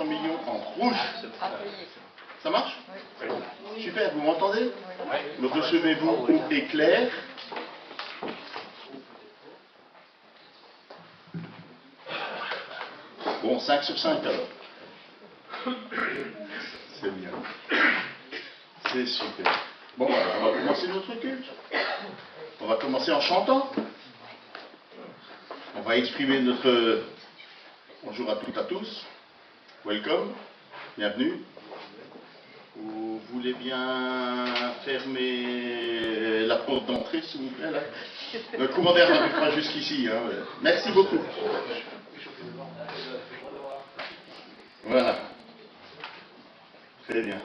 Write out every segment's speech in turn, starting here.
500 millions en rouge. Ça marche? Super, vous m'entendez? Me recevez-vous haut et clair? Bon, 5 sur 5 alors. C'est bien. C'est super. Bon, alors on va commencer notre culte. On va commencer en chantant. On va exprimer notre bonjour à toutes et à tous. Welcome. Bienvenue. Vous voulez bien fermer la porte d'entrée, s'il vous plaît, là? Le courant d'air n'arrive pas jusqu'ici. Hein. Merci beaucoup. Voilà. Très bien.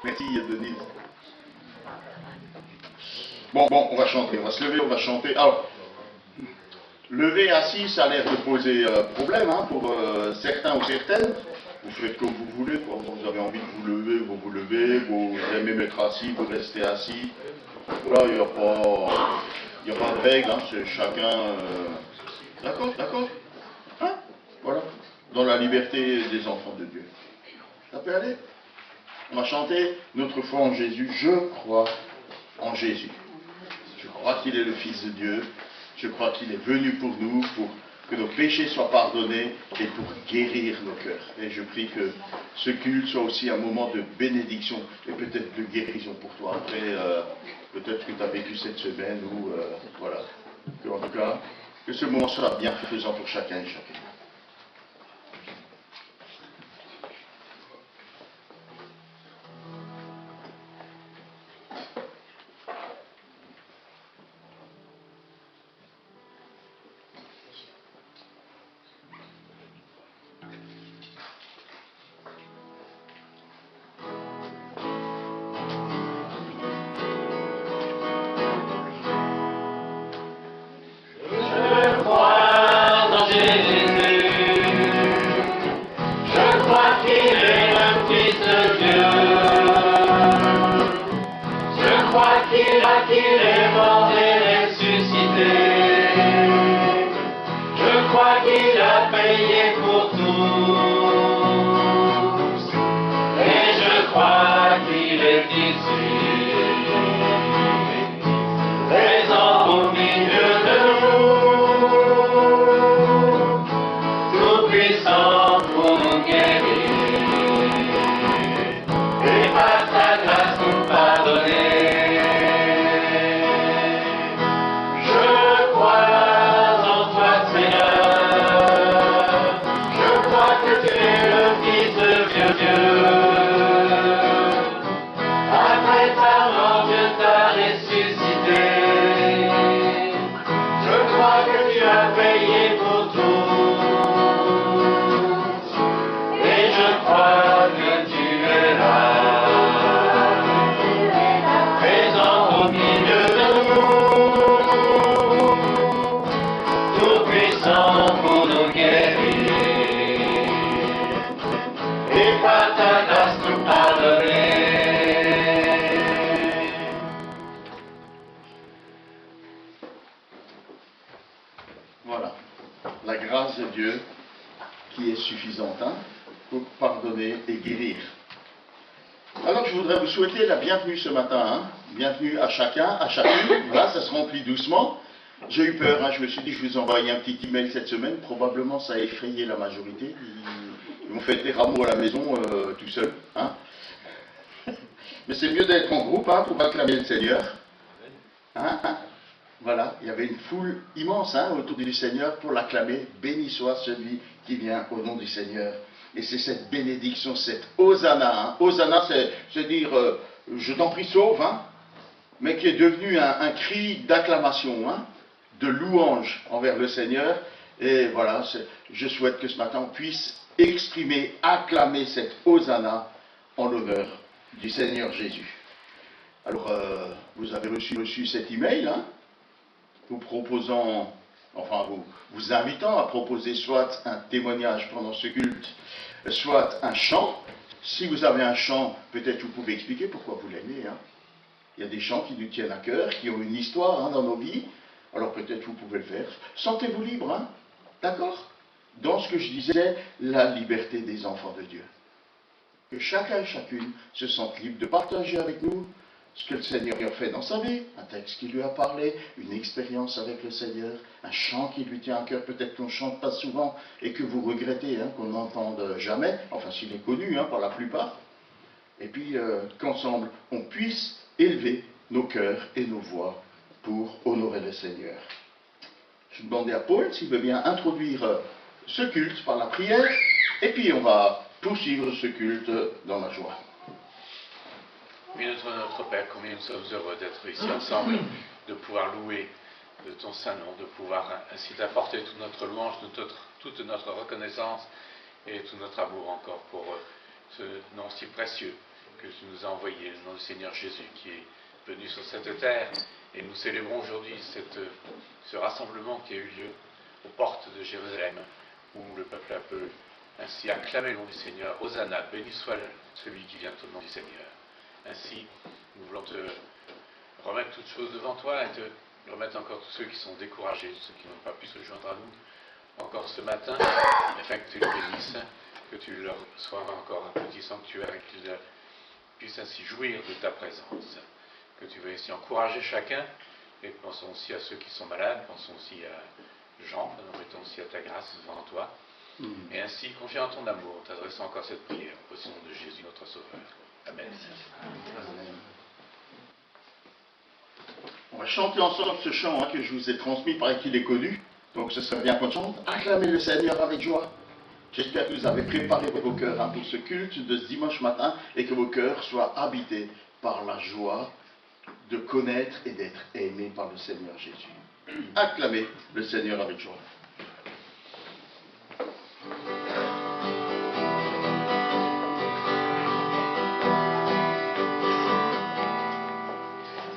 Merci, Denise. Bon, on va chanter. On va se lever, on va chanter. Alors, lever assis, ça a l'air de poser problème hein, pour certains ou certaines. Vous faites comme vous voulez. Quoi. Vous avez envie de vous lever, vous vous levez. Vous aimez mettre assis, vous restez assis. Là, il n'y a pas de règle. Hein, c'est chacun... D'accord, d'accord. Hein? Voilà. Dans la liberté des enfants de Dieu. Ça peut aller? On va chanter notre foi en Jésus. Je crois en Jésus. Je crois qu'il est le Fils de Dieu. Je crois qu'il est venu pour nous, pour que nos péchés soient pardonnés et pour guérir nos cœurs. Et je prie que ce culte soit aussi un moment de bénédiction et peut-être de guérison pour toi. Après, peut-être que tu as vécu cette semaine ou voilà. Que, en tout cas, que ce moment soit bienfaisant pour chacun et chacune. Voilà, la grâce de Dieu qui est suffisante hein, pour pardonner et guérir. Alors je voudrais vous souhaiter la bienvenue ce matin, hein. Bienvenue à chacun, à chacune, voilà, ça se remplit doucement. J'ai eu peur, hein. Je me suis dit je vous envoyer un petit email cette semaine, probablement ça a effrayé la majorité, ils m'ont fait des rameaux à la maison tout seul. Hein. Mais c'est mieux d'être en groupe hein, pour acclamer le Seigneur. Hein. Voilà, il y avait une foule immense hein, autour du Seigneur pour l'acclamer. Béni soit celui qui vient au nom du Seigneur. Et c'est cette bénédiction, cette Hosanna. Hein. Hosanna, c'est dire je t'en prie sauve, hein, mais qui est devenu un cri d'acclamation, hein, de louange envers le Seigneur. Et voilà, je souhaite que ce matin on puisse exprimer, acclamer cette Hosanna en l'honneur du Seigneur Jésus. Alors, vous avez reçu cet email, hein, vous proposant, enfin vous invitant à proposer soit un témoignage pendant ce culte, soit un chant. Si vous avez un chant, peut-être vous pouvez expliquer pourquoi vous l'aimez. Hein. Il y a des chants qui nous tiennent à cœur, qui ont une histoire hein, dans nos vies. Alors peut-être vous pouvez le faire. Sentez-vous libre, hein, d'accord? dans ce que je disais, la liberté des enfants de Dieu. Que chacun et chacune se sente libre de partager avec nous ce que le Seigneur a fait dans sa vie, un texte qui lui a parlé, une expérience avec le Seigneur, un chant qui lui tient à cœur, peut-être qu'on ne chante pas souvent et que vous regrettez qu'on n'entende jamais, enfin s'il est connu par la plupart, et puis qu'ensemble on puisse élever nos cœurs et nos voix pour honorer le Seigneur. Je vais demander à Paul s'il veut bien introduire ce culte par la prière, et puis on va poursuivre ce culte dans la joie. Oui, notre Père, combien nous sommes heureux d'être ici ensemble, de pouvoir louer de ton saint nom, de pouvoir ainsi t'apporter toute notre louange, toute notre reconnaissance et tout notre amour encore pour ce nom si précieux que tu nous as envoyé, le nom du Seigneur Jésus qui est venu sur cette terre. Et nous célébrons aujourd'hui ce rassemblement qui a eu lieu aux portes de Jérusalem, où le peuple a pu ainsi acclamer le nom du Seigneur. Hosanna, béni soit celui qui vient au nom du Seigneur. Ainsi, nous voulons te remettre toutes choses devant toi et te remettre encore tous ceux qui sont découragés, ceux qui n'ont pas pu se joindre à nous encore ce matin, afin que tu les bénisses, que tu leur sois encore un petit sanctuaire et qu'ils puissent ainsi jouir de ta présence. Que tu veuilles ainsi encourager chacun, et pensons aussi à ceux qui sont malades, pensons aussi à Jean, nous mettons aussi à ta grâce devant toi. Et ainsi, confiant en ton amour, t'adressons encore cette prière au nom de Jésus, notre Sauveur. Amen. On va chanter ensemble ce chant que je vous ai transmis, paraît qu'il est connu, donc ce serait bien qu'on chante. Acclamez le Seigneur avec joie. J'espère que vous avez préparé vos cœurs pour ce culte de ce dimanche matin et que vos cœurs soient habités par la joie de connaître et d'être aimés par le Seigneur Jésus. Acclamez le Seigneur avec joie.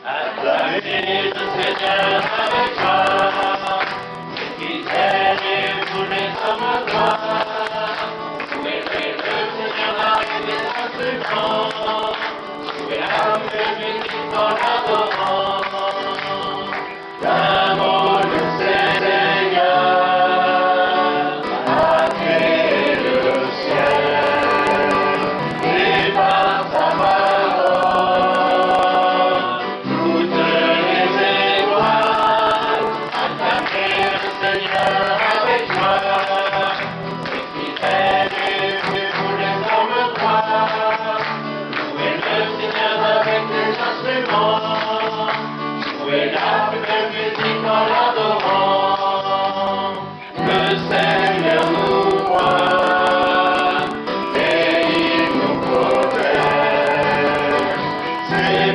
Acclamez le Seigneur avec joie, qu'il aime et vous les hommes droits. Louez le Seigneur avec les instruments, louez l'âme de musique en l'adorant. L'amour du Seigneur a créé le ciel, et par sa parole toutes les étoiles. Acclamez le Seigneur avec joie, et fidèles et vous les hommes droits. Louez le Seigneur avec les instruments, louez la plus belle musique en l'adorant. Le Seigneur nous voit et il nous protège. Ses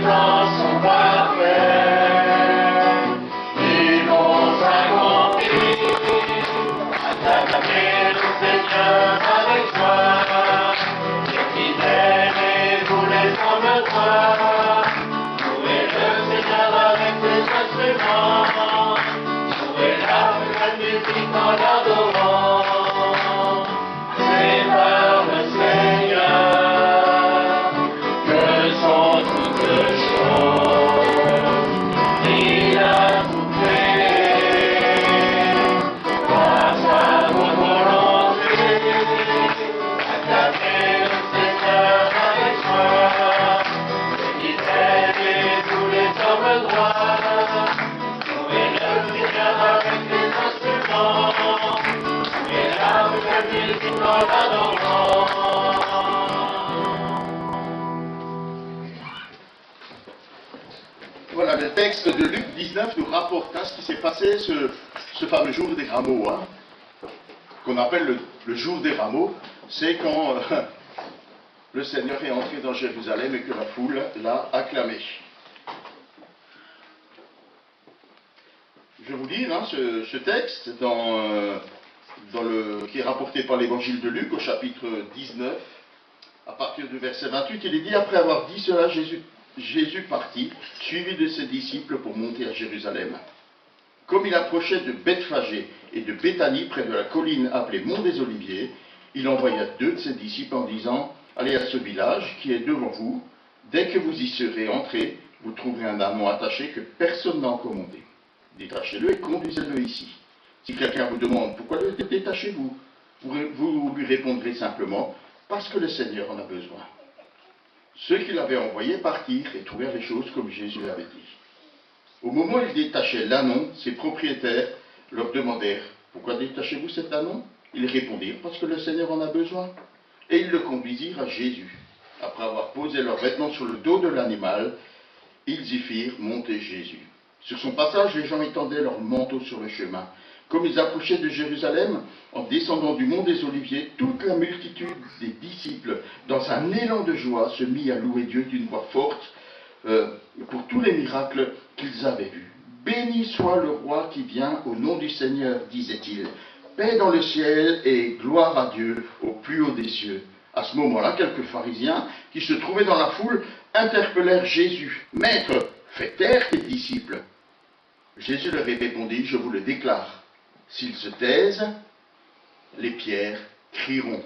plans sont parfaits, ils vont s'accomplir. Acclamez le Seigneur avec joie, les fidèles et vous les hommes droits. Louez le Seigneur avec les instruments, louez la plus belle musique en l'adorant. C'est par le Seigneur que sont toutes choses. Il a tout créé par sa volonté. Acclamez le Seigneur avec joie, les fidèles et tous les hommes droits. Louez le Seigneur avec les instruments, louez la plus belle musique en l'adorant. Voilà, le texte de Luc 19 nous rapporte ce qui s'est passé ce fameux jour des rameaux, qu'on appelle le jour des rameaux. C'est quand le Seigneur est entré dans Jérusalem et que la foule l'a acclamé. Je vous lis ce texte qui est rapporté par l'évangile de Luc au chapitre 19, à partir du verset 28. Il est dit: après avoir dit cela, Jésus partit, suivi de ses disciples pour monter à Jérusalem. Comme il approchait de Bethphagée et de Béthanie, près de la colline appelée Mont des Oliviers, il envoya 2 de ses disciples en disant: allez à ce village qui est devant vous, dès que vous y serez entrés, vous trouverez un amant attaché que personne n'a encore monté. Détachez-le et conduisez-le ici. Si quelqu'un vous demande pourquoi le détachez-vous, vous lui répondrez simplement parce que le Seigneur en a besoin. Ceux qu'il avait envoyés partirent et trouvèrent les choses comme Jésus l'avait dit. Au moment où ils détachaient l'ânon, ses propriétaires leur demandèrent « Pourquoi détachez-vous cet ânon ?» Ils répondirent « Parce que le Seigneur en a besoin. » Et ils le conduisirent à Jésus. Après avoir posé leurs vêtements sur le dos de l'animal, ils y firent monter Jésus. Sur son passage, les gens étendaient leurs manteaux sur le chemin. Comme ils approchaient de Jérusalem, en descendant du mont des Oliviers, toute la multitude des disciples, dans un élan de joie, se mit à louer Dieu d'une voix forte pour tous les miracles qu'ils avaient vus. « Béni soit le roi qui vient au nom du Seigneur, disait-il. Paix dans le ciel et gloire à Dieu au plus haut des cieux. » À ce moment-là, quelques pharisiens qui se trouvaient dans la foule interpellèrent Jésus. « Maître, fais taire tes disciples. » Jésus leur répondit, « Je vous le déclare, s'ils se taisent, les pierres crieront. »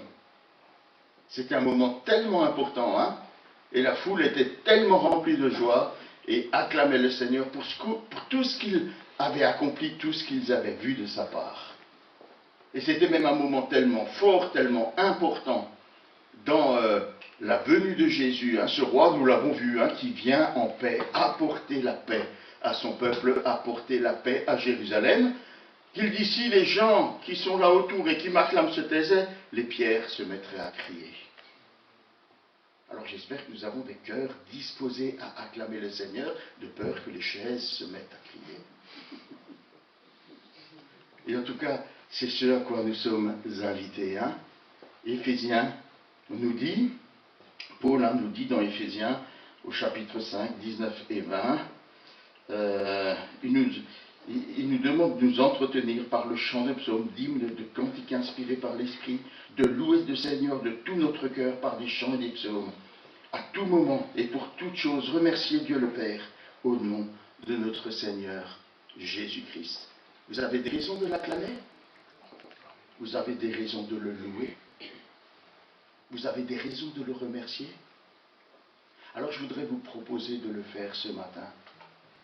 C'était un moment tellement important, hein? Et la foule était tellement remplie de joie et acclamait le Seigneur pour tout ce qu'il avait accompli, tout ce qu'ils avaient vu de sa part. Et c'était même un moment tellement fort, tellement important dans la venue de Jésus, hein, ce roi, nous l'avons vu, hein, qui vient en paix, apporter la paix à son peuple, apporter la paix à Jérusalem, qu'il dit si les gens qui sont là autour et qui m'acclament se taisaient, les pierres se mettraient à crier. Alors j'espère que nous avons des cœurs disposés à acclamer le Seigneur, de peur que les chaises se mettent à crier. Et en tout cas, c'est ce à quoi nous sommes invités. Hein. Éphésiens nous dit, Paul nous dit dans Éphésiens, au chapitre 5, 19 et 20, il nous demande de nous entretenir par le chant de psaumes, d'hymnes, de cantiques inspirés par l'Esprit, de louer le Seigneur de tout notre cœur par des chants et des psaumes. À tout moment et pour toute chose, remerciez Dieu le Père au nom de notre Seigneur Jésus-Christ. Vous avez des raisons de l'acclamer? Vous avez des raisons de le louer? Vous avez des raisons de le remercier? Alors je voudrais vous proposer de le faire ce matin,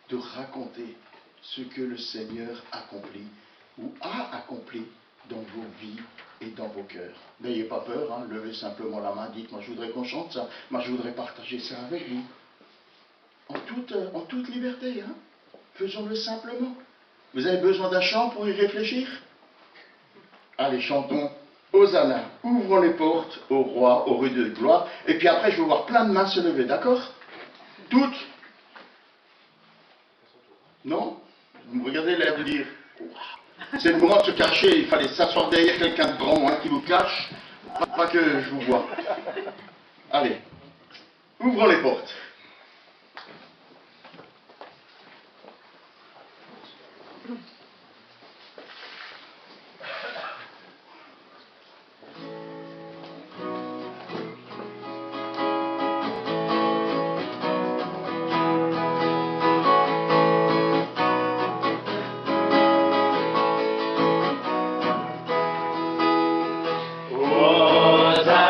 de raconter ce que le Seigneur accomplit ou a accompli dans vos vies et dans vos cœurs. N'ayez pas peur, hein, levez simplement la main, dites, moi je voudrais qu'on chante ça, moi je voudrais partager ça avec vous. En toute liberté, hein. Faisons-le simplement. Vous avez besoin d'un chant pour y réfléchir? Allez, chantons Hosanna, ouvrons les portes au roi, au rue de gloire, et puis après je vais voir plein de mains se lever, d'accord? Toutes? Non? Vous me regardez l'air de dire, c'est le moment de se cacher, il fallait s'asseoir derrière quelqu'un de grand, hein, qui vous cache, pas que je vous vois. Allez, ouvrons les portes. Hosanna,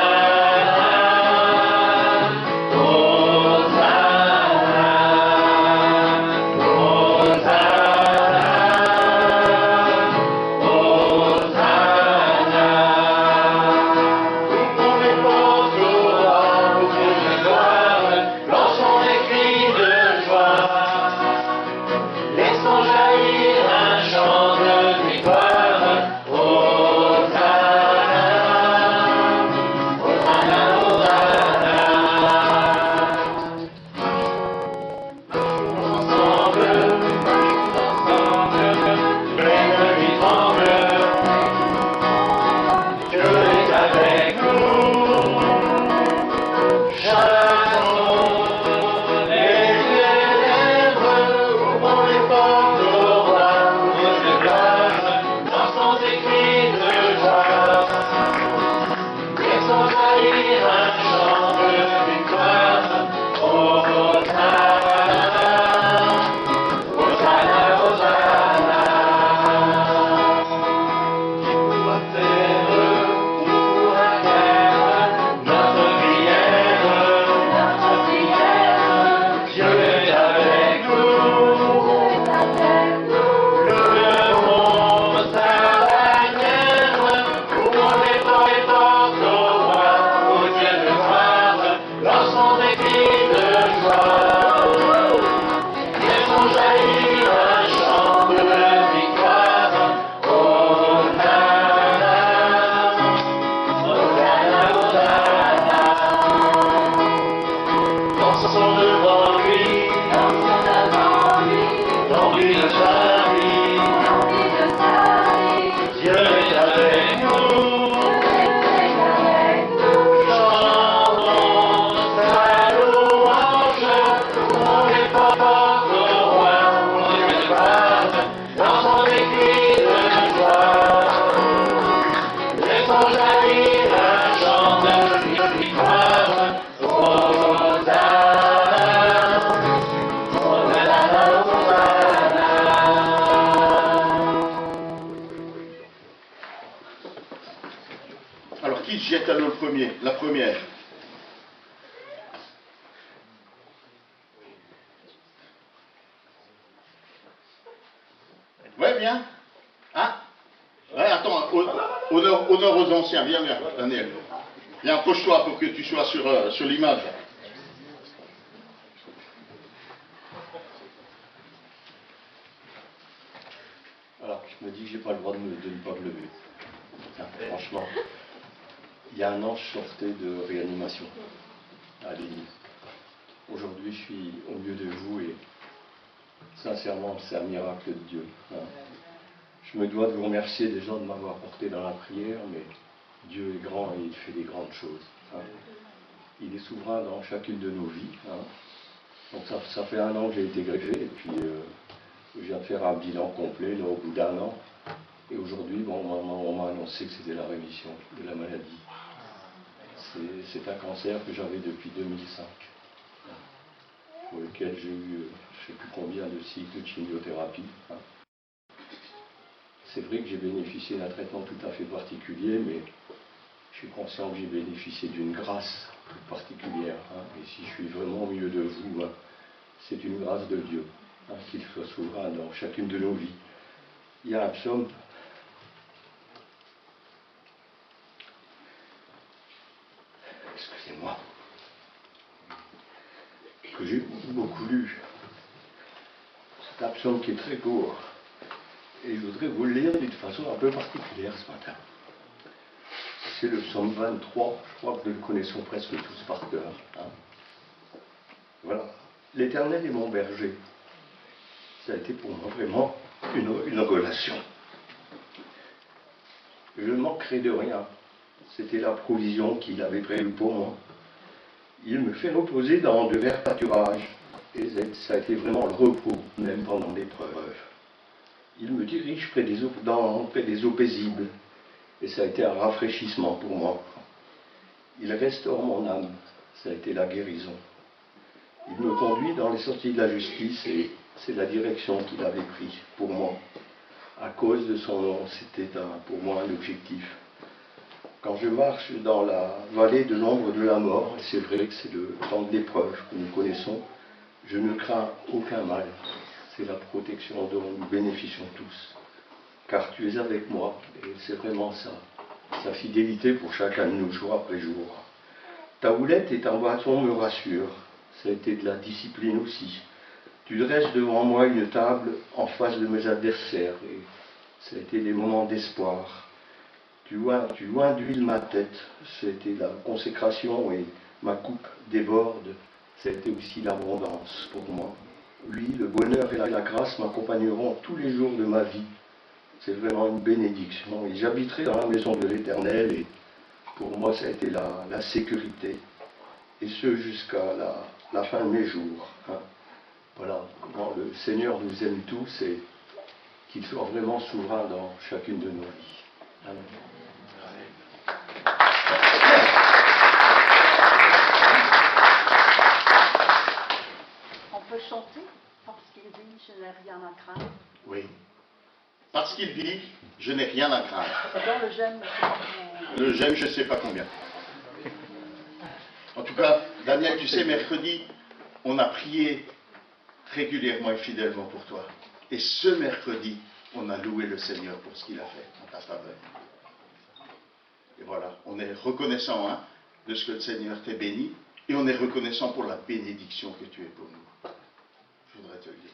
la première. Ouais, viens. Hein? Ouais, attends, honneur aux anciens. Viens, Daniel. Viens, approche-toi pour que tu sois sur l'image. Alors, je me dis que j'ai pas le droit de ne pas me lever. Franchement, il y a un an, je sortais de réanimation. Allez, aujourd'hui, je suis au milieu de vous et sincèrement, c'est un miracle de Dieu. Je me dois de vous remercier déjà de m'avoir porté dans la prière, mais Dieu est grand et il fait des grandes choses. Il est souverain dans chacune de nos vies. Donc ça fait un an que j'ai été greffé et puis je viens de faire un bilan complet là, au bout d'un an. Et aujourd'hui, bon, on m'a annoncé que c'était la rémission de la maladie. C'est un cancer que j'avais depuis 2005, pour lequel j'ai eu je ne sais plus combien de cycles de chimiothérapie. C'est vrai que j'ai bénéficié d'un traitement tout à fait particulier, mais je suis conscient que j'ai bénéficié d'une grâce toute particulière. Et si je suis vraiment au milieu de vous, c'est une grâce de Dieu, qu'il soit souverain dans chacune de nos vies. Il y a un psaume. Excusez-moi. Que j'ai beaucoup lu. C'est un psaume qui est très court. Et je voudrais vous le lire d'une façon un peu particulière ce matin. C'est le psaume 23, je crois que nous le connaissons presque tous par cœur. Voilà. L'Éternel est mon berger. Ça a été pour moi vraiment une relation. Je ne manquerai de rien. C'était la provision qu'il avait prévue pour moi. Il me fait reposer dans de verts pâturages. Et ça a été vraiment le repos, même pendant l'épreuve. Il me dirige près des eaux paisibles. Et ça a été un rafraîchissement pour moi. Il restaure mon âme. Ça a été la guérison. Il me conduit dans les sorties de la justice et c'est la direction qu'il avait prise pour moi. À cause de son nom, c'était pour moi un objectif. Quand je marche dans la vallée de l'ombre de la mort, et c'est vrai que c'est le temps de l'épreuve que nous connaissons, je ne crains aucun mal. C'est la protection dont nous bénéficions tous. Car tu es avec moi, et c'est vraiment ça, sa fidélité pour chacun de nous, jour après jour. Ta houlette et ta bâton me rassurent, ça a été de la discipline aussi. Tu dresses devant moi une table en face de mes adversaires, et ça a été des moments d'espoir. Tu induis ma tête, ça a été la consécration et ma coupe déborde, ça a été aussi l'abondance pour moi. Oui, le bonheur et la grâce m'accompagneront tous les jours de ma vie. C'est vraiment une bénédiction. Et j'habiterai dans la maison de l'Éternel et pour moi ça a été la sécurité. Et ce jusqu'à la fin de mes jours. Voilà comment le Seigneur nous aime tous et qu'il soit vraiment souverain dans chacune de nos vies. Amen. On peut chanter parce qu'il dit je n'ai rien à craindre. Oui. Parce qu'il dit, je n'ai rien à craindre. Dans le j'aime, je sais pas comment... Le j'aime, je ne sais pas combien. En tout cas, Daniel, tu sais, mercredi, on a prié régulièrement et fidèlement pour toi. Et ce mercredi, on a loué le Seigneur pour ce qu'il a fait en ta faveur. Et voilà, on est reconnaissant de ce que le Seigneur t'ait béni, et on est reconnaissant pour la bénédiction que tu es pour nous. Je voudrais te le dire.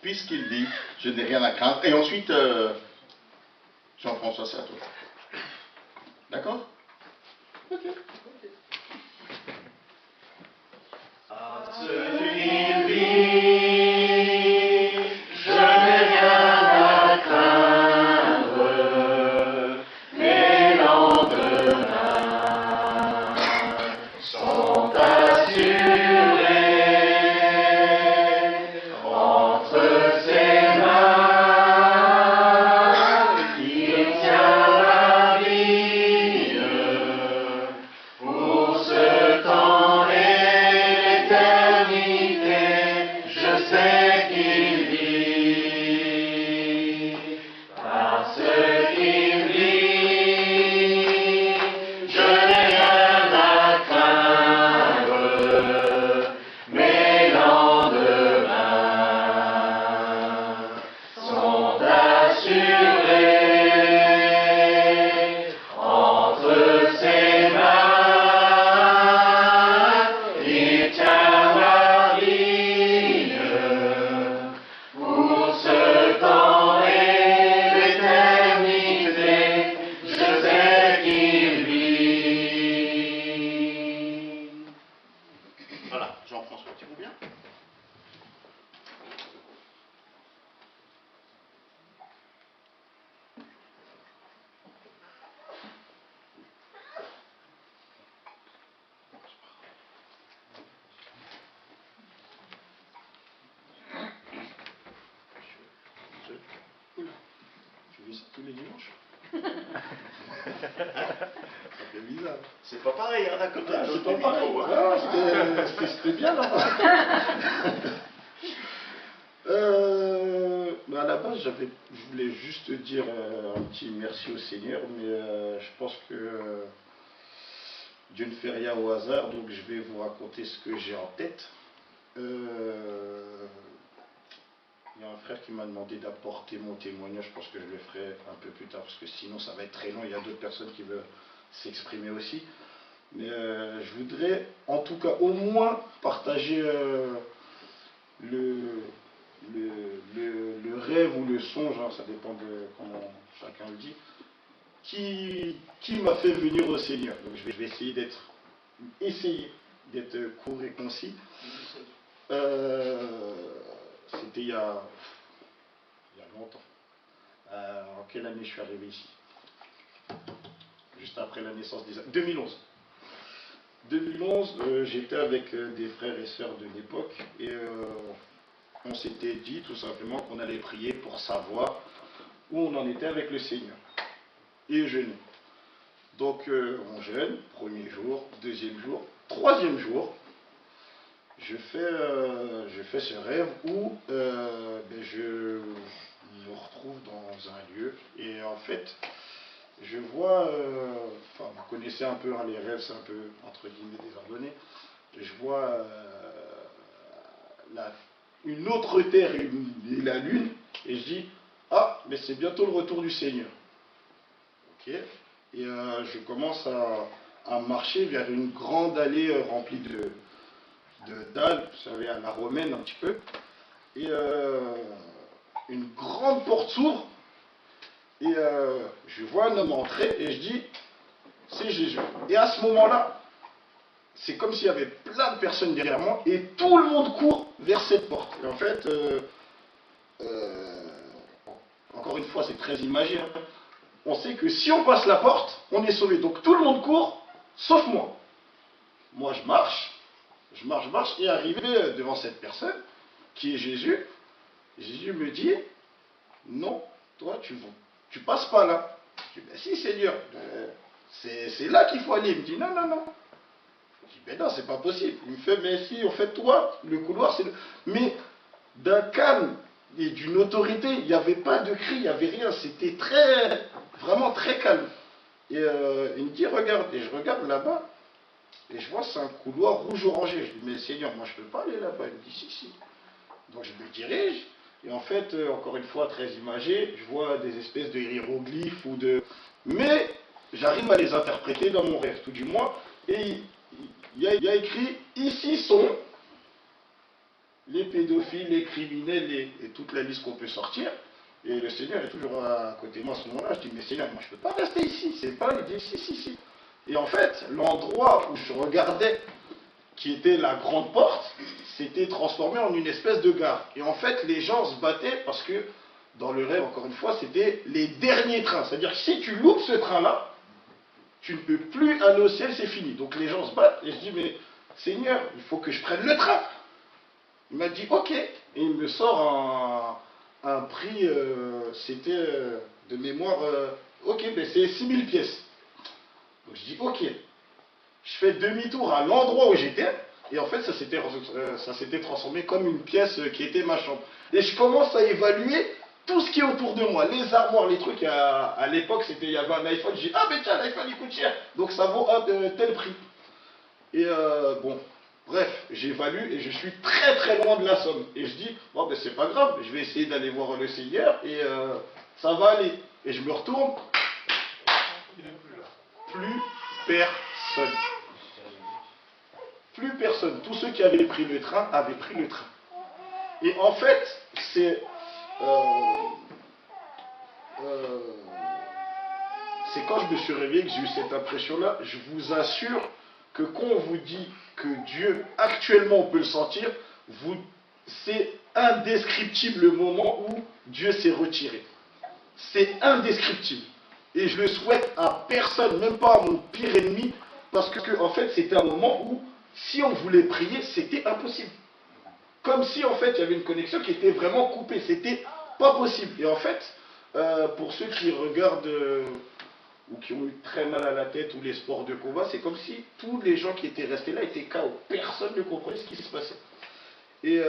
Puisqu'il dit, je n'ai rien à craindre. Et ensuite, Jean-François, c'est à toi. D'accord? Ok. Celui vit, je n'ai rien à craindre, mes lendemains sont assurés entre ses mains, il tient la vie pour ce temps et l'éternité, je sais qu'il vit, parce qu'il vit, dimanche. Ça fait bizarre. C'est pas pareil, hein, d'un côté. C'est pas pareil. C'était bien là. À la base, je voulais juste dire un petit merci au Seigneur, mais je pense que Dieu ne fait rien au hasard, donc je vais vous raconter ce que j'ai en tête. Il y a un frère qui m'a demandé d'apporter mon témoignage. Je pense que je le ferai un peu plus tard, parce que sinon ça va être très long. Il y a d'autres personnes qui veulent s'exprimer aussi. Mais je voudrais en tout cas au moins partager le rêve ou le songe, hein, ça dépend de comment chacun le dit, qui m'a fait venir au Seigneur. Donc je vais essayer d'être court et concis. C'était il y a longtemps. En quelle année je suis arrivé ici? Juste après la naissance d'Isaac. 2011. 2011, j'étais avec des frères et sœurs de l'époque et on s'était dit tout simplement qu'on allait prier pour savoir où on en était avec le Seigneur et jeûner. Donc on jeûne, premier jour, deuxième jour, troisième jour, je fais ce rêve où je me retrouve dans un lieu et en fait je vois, enfin vous connaissez un peu hein, les rêves, c'est un peu entre guillemets désordonné, je vois une autre terre et la lune et je dis ah mais c'est bientôt le retour du Seigneur. Ok. Et je commence à marcher vers une grande allée remplie de dalles, vous savez, à la romaine un petit peu, et une grande porte s'ouvre, et je vois un homme entrer, et je dis, c'est Jésus. Et à ce moment-là, c'est comme s'il y avait plein de personnes derrière moi, et tout le monde court vers cette porte. Et en fait, encore une fois, c'est très imagé, hein. On sait que si on passe la porte, on est sauvé. Donc tout le monde court, sauf moi. Moi, je marche, et arrivé devant cette personne, qui est Jésus, Jésus me dit, non, toi, tu passes pas là. Je dis, ben si, Seigneur, c'est là qu'il faut aller. Il me dit, non, non, non. Je dis, ben non, c'est pas possible. Il me fait, mais si, en fait, toi, le couloir, c'est le... Mais d'un calme et d'une autorité, il n'y avait pas de cri, il n'y avait rien. C'était vraiment très calme. Et il me dit, regarde. Et je regarde là-bas. Et je vois, c'est un couloir rouge-orangé. Je dis, mais Seigneur, moi, je ne peux pas aller là-bas. Il me dit, si, si. Donc, je me dirige. Et en fait, encore une fois, très imagé, je vois des espèces de hiéroglyphes ou de... Mais, j'arrive à les interpréter dans mon rêve, tout du moins. Et il y a écrit, ici sont les pédophiles, les criminels et toute la liste qu'on peut sortir. Et le Seigneur est toujours à côté de moi à ce moment-là. Je dis, mais Seigneur, moi, je ne peux pas rester ici. C'est pas... Il dit, si, si, si. Et en fait, l'endroit où je regardais, qui était la grande porte, s'était transformé en une espèce de gare. Et en fait, les gens se battaient parce que, dans le rêve, encore une fois, c'était les derniers trains. C'est-à-dire que si tu loupes ce train-là, tu ne peux plus aller au ciel, c'est fini. Donc les gens se battent, et je dis, mais Seigneur, il faut que je prenne le train. Il m'a dit, ok. Et il me sort un prix, c'était de mémoire, ok, ben c'est 6000 pièces. Donc je dis, ok. Je fais demi-tour à l'endroit où j'étais, et en fait, ça s'était transformé comme une pièce qui était ma chambre. Et je commence à évaluer tout ce qui est autour de moi, les armoires, les trucs. À l'époque, il y avait un iPhone, je dis, ah mais tiens, l'iPhone il coûte cher, donc ça vaut tel prix. Et bon, bref, j'évalue et je suis très très loin de la somme. Et je dis, bon ben c'est pas grave, je vais essayer d'aller voir le Seigneur, et ça va aller. Et je me retourne, plus personne. Plus personne. Tous ceux qui avaient pris le train avaient pris le train. Et en fait, c'est quand je me suis réveillé que j'ai eu cette impression-là. Je vous assure que quand on vous dit que Dieu, actuellement, on peut le sentir, c'est indescriptible le moment où Dieu s'est retiré. C'est indescriptible. Et je le souhaite à personne, même pas à mon pire ennemi, parce que en fait, c'était un moment où, si on voulait prier, c'était impossible. Comme si, en fait, il y avait une connexion qui était vraiment coupée. C'était pas possible. Et en fait, Pour ceux qui regardent ou qui ont eu très mal à la tête ou les sports de combat, c'est comme si tous les gens qui étaient restés là étaient KO. Personne ne comprenait ce qui se passait. Et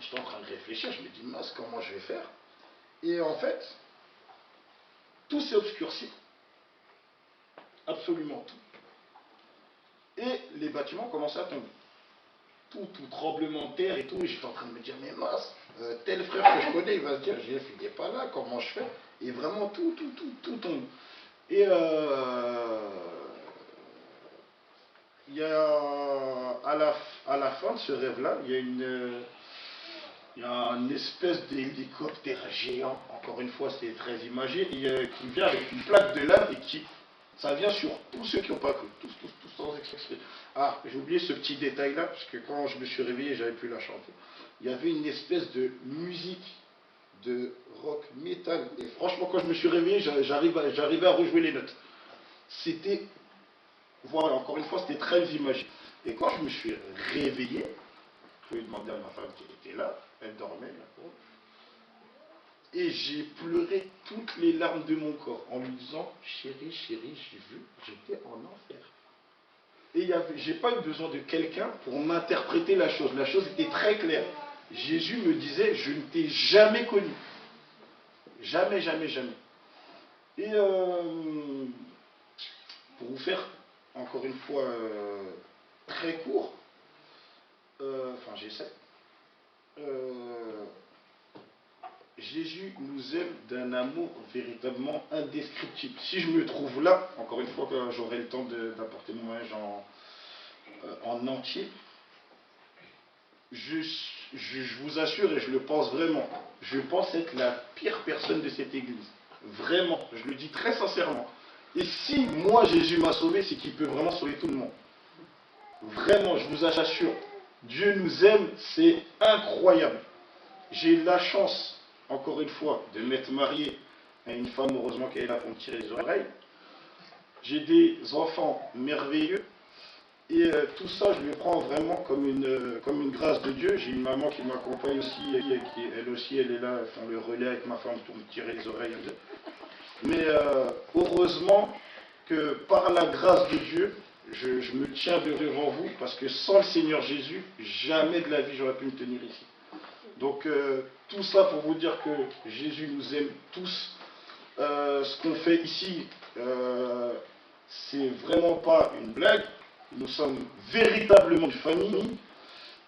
j'étais en train de réfléchir, je me dis, mince, comment je vais faire? Et en fait, tout s'est obscurci. Absolument tout. Et les bâtiments commençaient à tomber. Tout tremblement de terre et tout. Et j'étais en train de me dire, mais mince, tel frère que je connais, il va se dire, il n'est pas là, comment je fais? Et vraiment, tout tombe. Et il y a, à la fin de ce rêve-là, il y a une espèce d'hélicoptère géant, encore une fois c'est très imagé, qui vient avec une plaque de lave et ça vient sur tous ceux qui n'ont pas cru, tous sans exception. Ah, j'ai oublié ce petit détail-là, parce que quand je me suis réveillé, j'avais plus la chanter. Il y avait une espèce de musique de rock, métal, et franchement quand je me suis réveillé, j'arrivais à rejouer les notes. C'était, voilà, encore une fois, c'était très imagé. Et quand je me suis réveillé, je lui ai demandé à ma femme qui était là, elle dormait, la pauvre, et j'ai pleuré toutes les larmes de mon corps en lui disant, chérie, j'ai vu, j'étais en enfer. Et j'ai pas eu besoin de quelqu'un pour m'interpréter la chose était très claire. Jésus me disait, je ne t'ai jamais connu. Jamais. Et pour vous faire, encore une fois, très court, enfin j'essaie, Jésus nous aime d'un amour véritablement indescriptible. Si je me trouve là, encore une fois que j'aurai le temps d'apporter mon message en entier, je vous assure et je le pense vraiment, je pense être la pire personne de cette église. Vraiment, je le dis très sincèrement. Et si moi Jésus m'a sauvé, c'est qu'il peut vraiment sauver tout le monde. Vraiment, je vous assure, Dieu nous aime, c'est incroyable. J'ai la chance, encore une fois, de m'être marié à une femme, heureusement qu'elle est là pour me tirer les oreilles. J'ai des enfants merveilleux. Et tout ça, je le prends vraiment comme une grâce de Dieu. J'ai une maman qui m'accompagne aussi, elle aussi, elle est là, enfin, le relais avec ma femme pour me tirer les oreilles. Mais heureusement que par la grâce de Dieu, je me tiens devant vous, parce que sans le Seigneur Jésus, jamais de la vie j'aurais pu me tenir ici. Donc tout ça pour vous dire que Jésus nous aime tous. Ce qu'on fait ici, c'est vraiment pas une blague. Nous sommes véritablement une famille.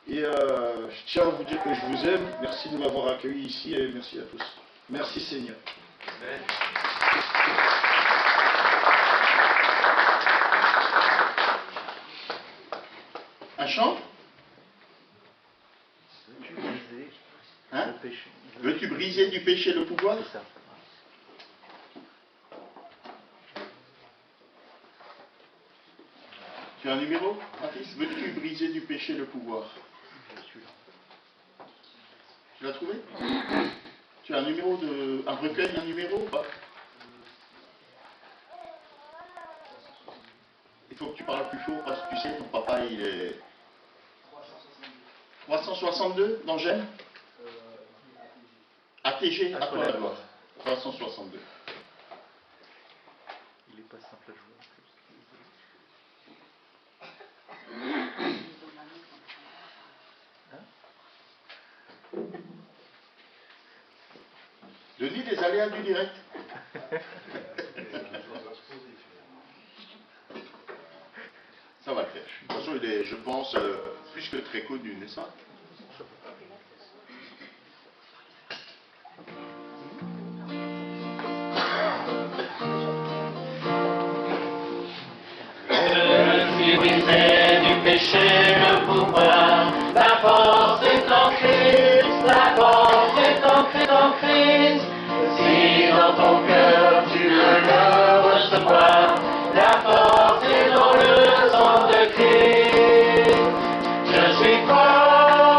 Et je tiens à vous dire que je vous aime. Merci de m'avoir accueilli ici et merci à tous. Merci Seigneur. Amen. Un chant? Hein? Veux-tu briser du péché le pouvoir? C'est ça. Tu as un numéro, Francis? Veux-tu briser du péché le pouvoir? Tu l'as trouvé? Tu as un numéro un recueil, un numéro ou pas? Il faut que tu parles plus fort parce que tu sais, ton papa il est 362 dans Gênes? ATG, à toi la gloire. 362. Il n'est pas simple à jouer. Denis, les aléas du direct. Ça va le faire. De toute façon, il est, je pense, plus que très connu, n'est-ce pas? Je suis brisé du péché, le pouvoir, la force est en Christ, la force est en Christ. Si dans ton cœur tu veux le recevoir, la force est dans le sang de Christ. Je suis fort.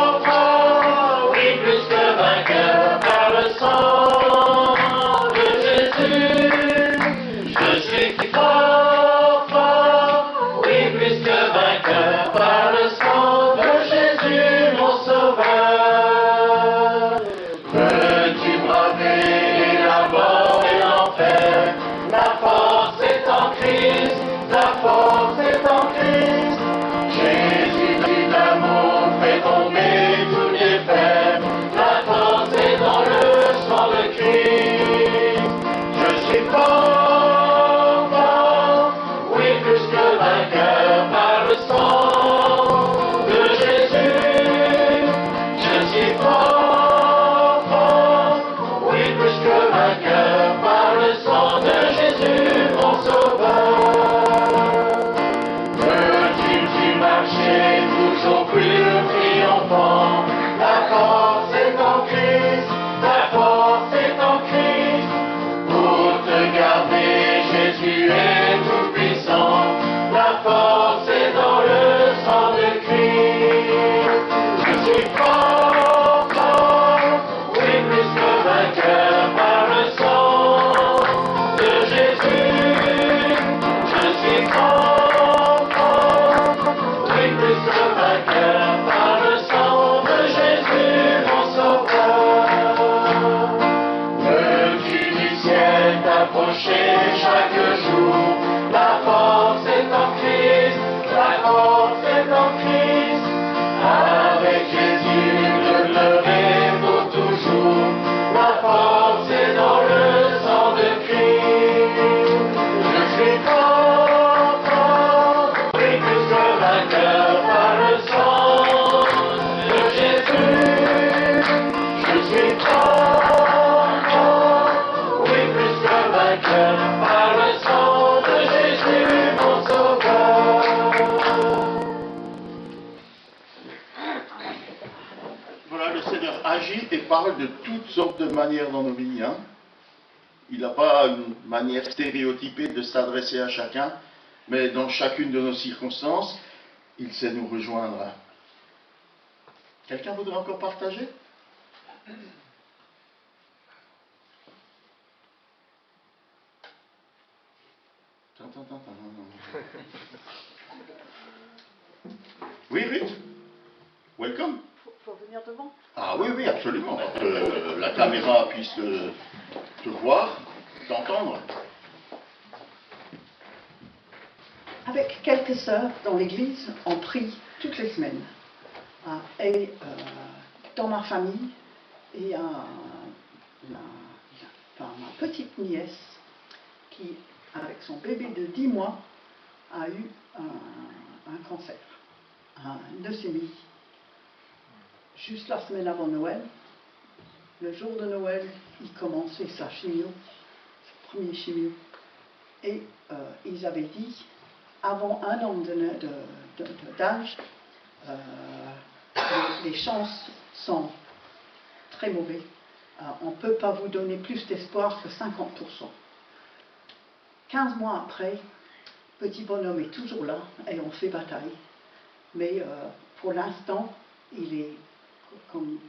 parle de toutes sortes de manières dans nos vies. Hein. Il n'a pas une manière stéréotypée de s'adresser à chacun, mais dans chacune de nos circonstances, il sait nous rejoindre. Quelqu'un voudrait encore partager? Oui, Ruth? Welcome. Faut venir devant. Ah oui, oui, absolument. Pour que la caméra puisse te voir, t'entendre. Avec quelques sœurs dans l'église, on prie toutes les semaines. Ah, et dans ma famille, il y a ma petite nièce qui, avec son bébé de 10 mois, a eu un cancer, une leucémie. Juste la semaine avant Noël, le jour de Noël, il commençait sa chimio, sa première chimio. Et ils avaient dit, avant 1 an d'âge, les chances sont très mauvaises. On ne peut pas vous donner plus d'espoir que 50%. 15 mois après, petit bonhomme est toujours là et on fait bataille. Mais pour l'instant, il est, comme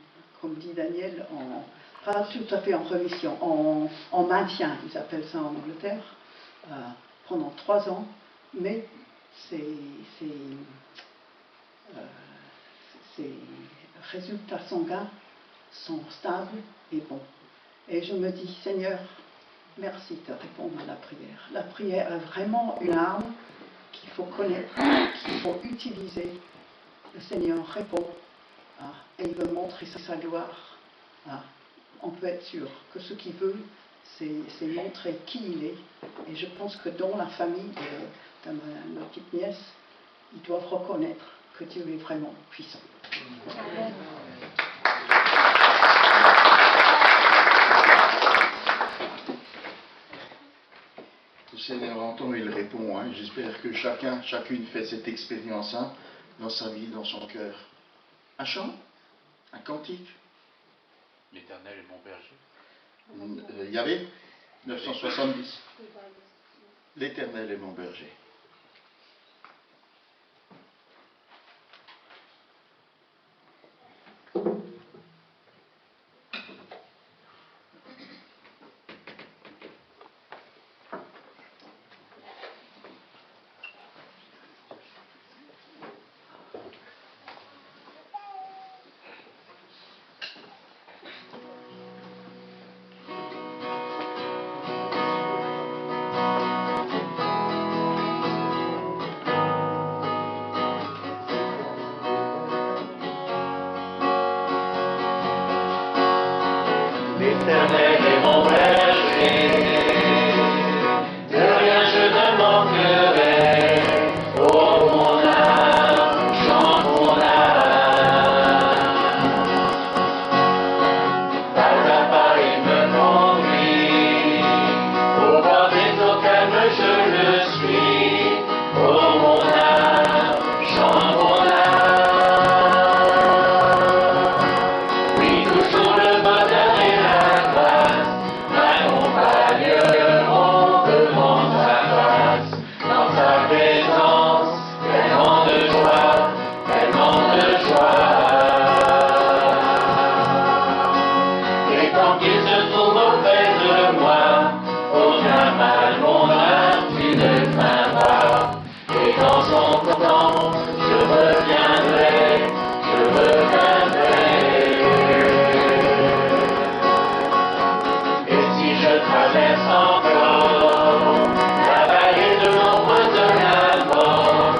dit Daniel, pas tout à fait en rémission, en maintien, ils appellent ça en Angleterre, pendant 3 ans. Mais ses résultats sanguins sont stables et bons. Et je me dis, Seigneur, merci de répondre à la prière. La prière est vraiment une arme qu'il faut connaître, qu'il faut utiliser. Le Seigneur répond et il veut montrer sa gloire. On peut être sûr que ce qu'il veut, c'est montrer qui il est. Et je pense que dans la famille de ma petite nièce, ils doivent reconnaître que Dieu est vraiment puissant. Le Seigneur entend et il répond. Hein. J'espère que chacune fait cette expérience dans sa vie, dans son cœur. Un chant? Un cantique? L'Éternel est mon berger. Yahvé 970. L'Éternel est mon berger. L'Éternel est mon berger, de rien je ne manquerai. Oh mon âme, chante mon âme. Pas à pas il me conduit, au bord des eaux calmes je le suis. Oh mon âme, chante mon âme. Oui, toujours le bonheur et la grâce m'accompagneront devant sa face. Dans sa présence, tellement de joie, tellement de joie. Et tant qu'il se trouve auprès de moi, aucun mal, mon âme, tu ne crains pas. Et dans son temps, je reviendrai, je reviendrai. Et si je traverse encore la vallée de l'ombre de la mort,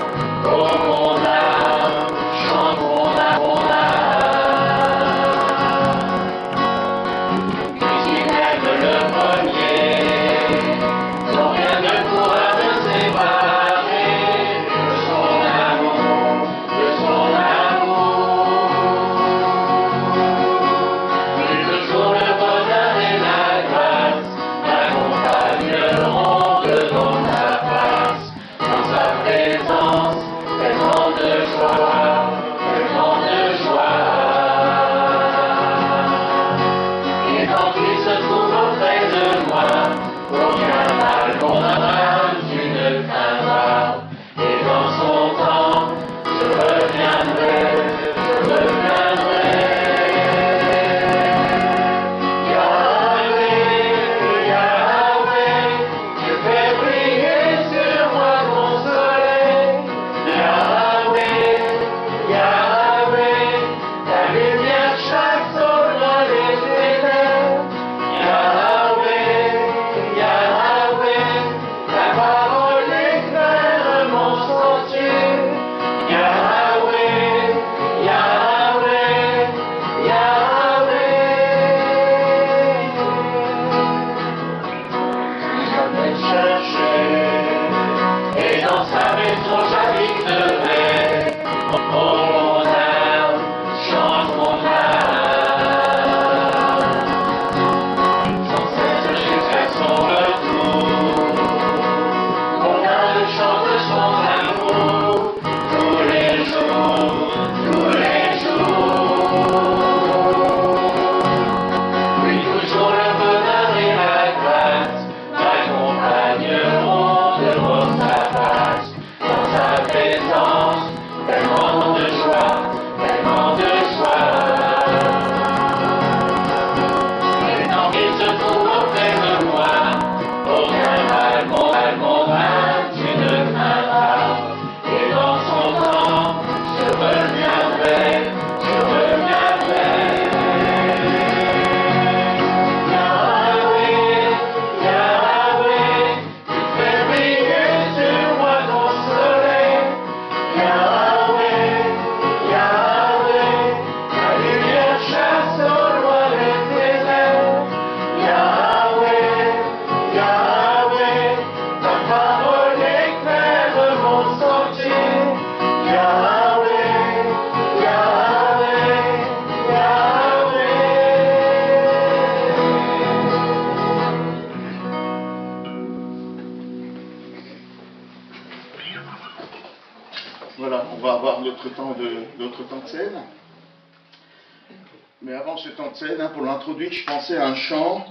oh mon âme, chante mon âme, mon âme. Puisqu'il m'aime le premier, non rien ne pourra me séparer de son amour, de son amour. Oui, toujours le bonheur et la grâce m'accompagneront devant sa face. Dans sa présence, tellement de joie, tellement de joie. maison j'habiterai. Mon âme chante mon âme, sans cesse jusqu'à son retour. Mon âme chante son amour, tous les jours, tous les jours. Oui, toujours le bonheur et la grâce m'accompagneront devant sa face, dans sa présence, tellement de joie, tellement de joie. Et tant qu'il se trouve auprès de moi, aucun mal m'aura, tu ne craindras. Et dans son temps, je reviendrai, je reviendrai. Yahweh, Yahweh, tu fais briller sur moi ton soleil. Yahweh, Yahweh, ta lumière chasse au loin les ténèbres. Yahweh, Yahweh, ta parole éclaire mon sentier. Yahweh, Yahweh, Yahweh. Voilà, on va avoir notre temps de scène. Mais avant ce temps de scène, hein, pour l'introduire, je pensais à un chant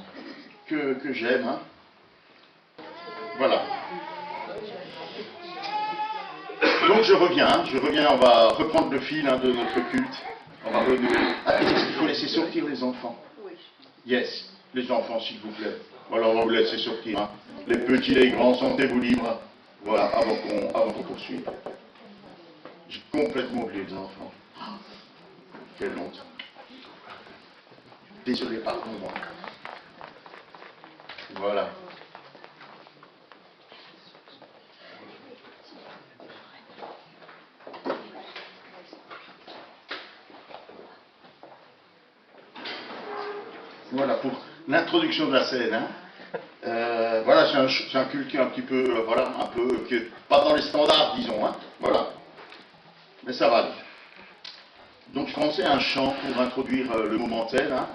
que j'aime. Hein. Voilà. Donc je reviens, on va reprendre le fil hein, de notre culte. On va renouer. Ah, est-ce qu'il faut laisser sortir les enfants? Oui. Yes, les enfants s'il vous plaît. Voilà, on va vous laisser sortir. Hein. Les petits, les grands, sentez-vous libres. Voilà, avant qu'on poursuive. J'ai complètement oublié les enfants. Quelle honte. Désolé, pardon-moi. Voilà. Voilà pour l'introduction de la scène. Hein. Voilà, c'est un culte qui est un petit peu, voilà, un peu, qui est pas dans les standards, disons. Hein. Voilà. Mais ça va aller. Donc je commençais un chant pour introduire le moment tel, hein,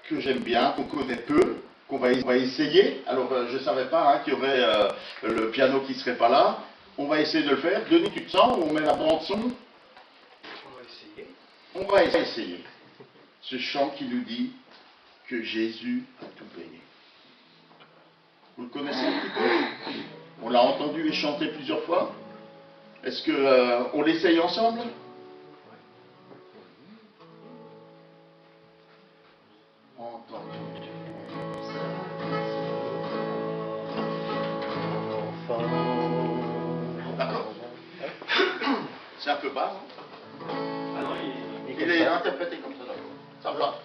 que j'aime bien, qu'on connaît peu, qu'on va essayer. Alors je ne savais pas hein, qu'il y aurait le piano qui ne serait pas là. On va essayer de le faire. Denis, tu te sens? On met la bande son? On va essayer. Ce chant qui nous dit que Jésus a tout payé. Vous le connaissez un petit peu? On l'a entendu et chanté plusieurs fois. Est-ce qu'on l'essaye ensemble? D'accord. C'est un peu bas, non? Ah non, Il est interprété comme ça, d'accord. Ça va.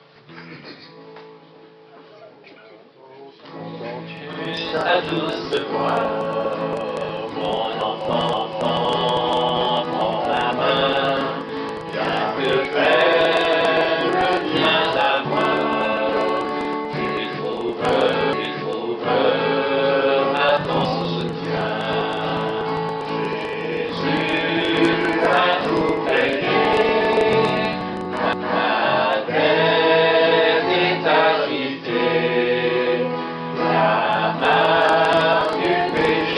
Ta douce voix, mon enfant, prends la main, bien que faible, viens à moi. Tu trouveras ton soutien. Jésus a tout payé, la dette est acquittée. La marque du péché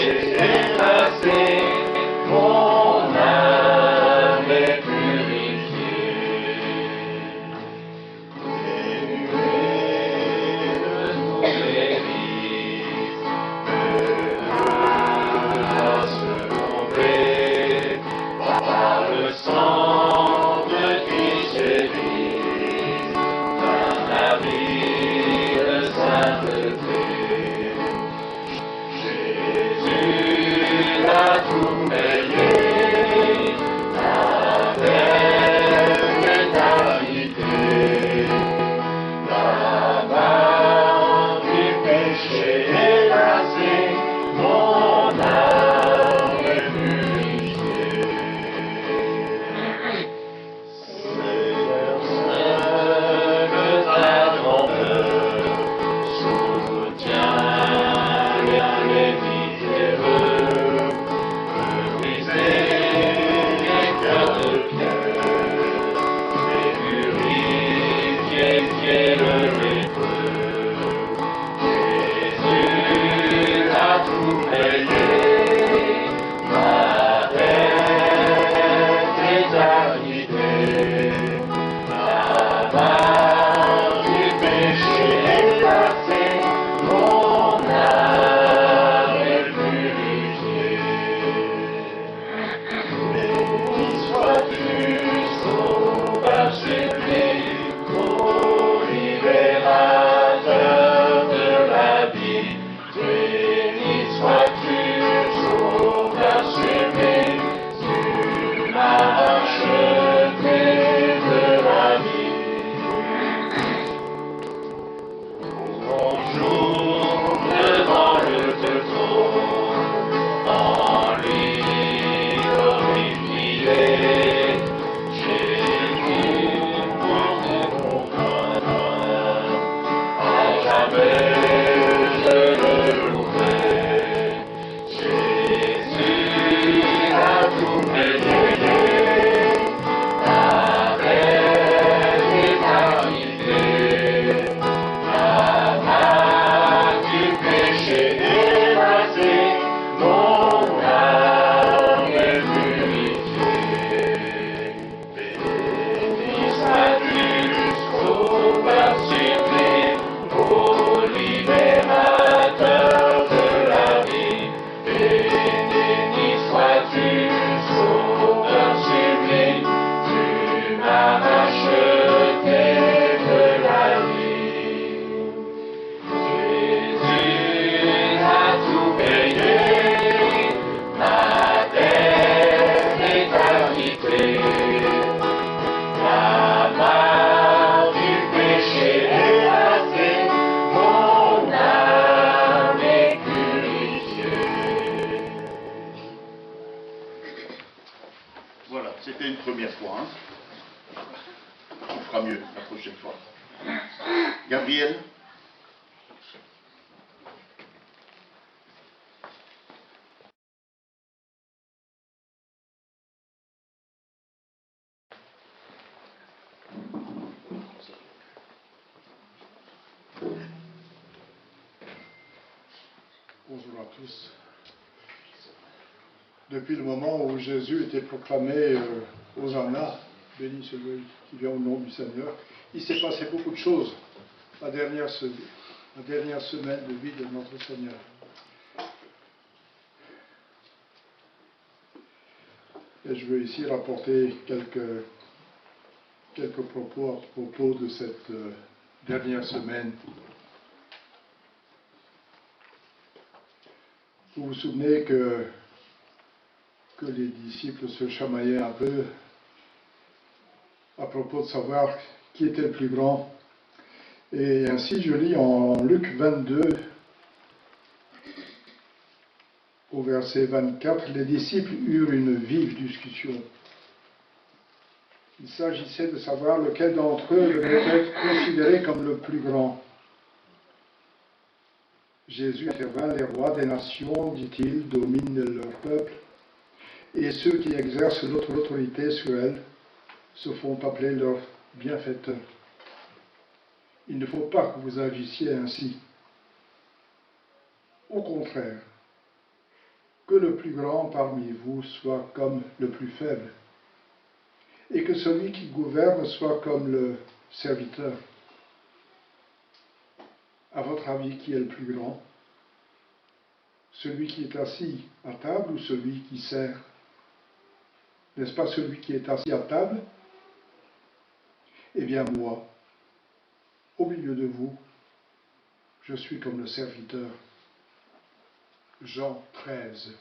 payé ma dette d'éternité. La barre du péché est passée, mon âme est purifiée. Béni sois-tu, sauveur sublime, ô libérateur de la vie. Béni sois-tu, sauveur sublime, tu m'as racheté de la vie. Bonjour devant le trône, en lui glorifié, Jésus pour mon bonheur, à jamais je le louerai. Jésus a tout payé, la paix d'éternité. La main du péché effacée, mon âme est purifiée. Béni sois-tu, sauveur sublime, ô libérateur de la vie. Béni sois-tu, sauveur sublime, tu m'as racheté de la vie. Jésus a tout payé, ma dette d'éternité. La main du péché est passée, mon âme est purifiée. Voilà, c'était une première fois. Hein. On fera mieux la prochaine fois. Gabriel? Bonjour à tous. Depuis le moment où Jésus était proclamé Hosanna, béni celui qui vient au nom du Seigneur, il s'est passé beaucoup de choses la dernière semaine de vie de notre Seigneur. Et je veux ici rapporter quelques propos à propos de cette dernière semaine. Vous vous souvenez que les disciples se chamaillaient un peu à propos de savoir qui était le plus grand. Et ainsi, je lis en Luc 22, au verset 24, les disciples eurent une vive discussion. Il s'agissait de savoir lequel d'entre eux devait être considéré comme le plus grand. Jésus intervint, les rois des nations, dit-il, dominent leur peuple, et ceux qui exercent notre autorité sur elle se font appeler leurs bienfaiteurs. Il ne faut pas que vous agissiez ainsi. Au contraire, que le plus grand parmi vous soit comme le plus faible, et que celui qui gouverne soit comme le serviteur. À votre avis, qui est le plus grand? Celui qui est assis à table ou celui qui sert? N'est-ce pas celui qui est assis à table? Eh bien moi, au milieu de vous, je suis comme le serviteur. Jean 13.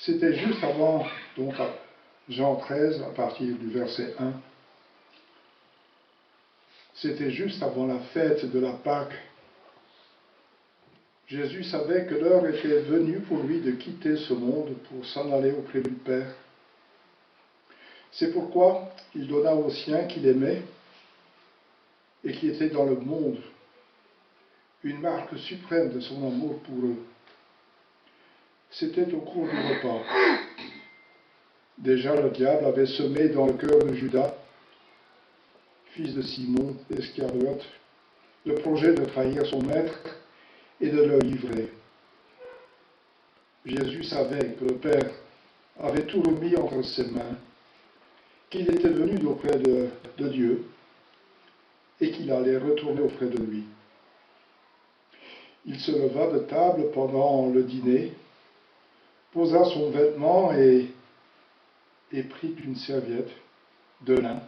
C'était juste avant, donc Jean 13, à partir du verset 1. C'était juste avant la fête de la Pâque. Jésus savait que l'heure était venue pour lui de quitter ce monde pour s'en aller auprès du Père. C'est pourquoi il donna aux siens qu'il aimait et qui étaient dans le monde une marque suprême de son amour pour eux. C'était au cours du repas. Déjà le diable avait semé dans le cœur de Judas, fils de Simon Iscariote, le projet de trahir son maître et de le livrer. Jésus savait que le Père avait tout remis entre ses mains, qu'il était venu d'auprès de Dieu et qu'il allait retourner auprès de lui. Il se leva de table pendant le dîner, posa son vêtement et prit une serviette de lin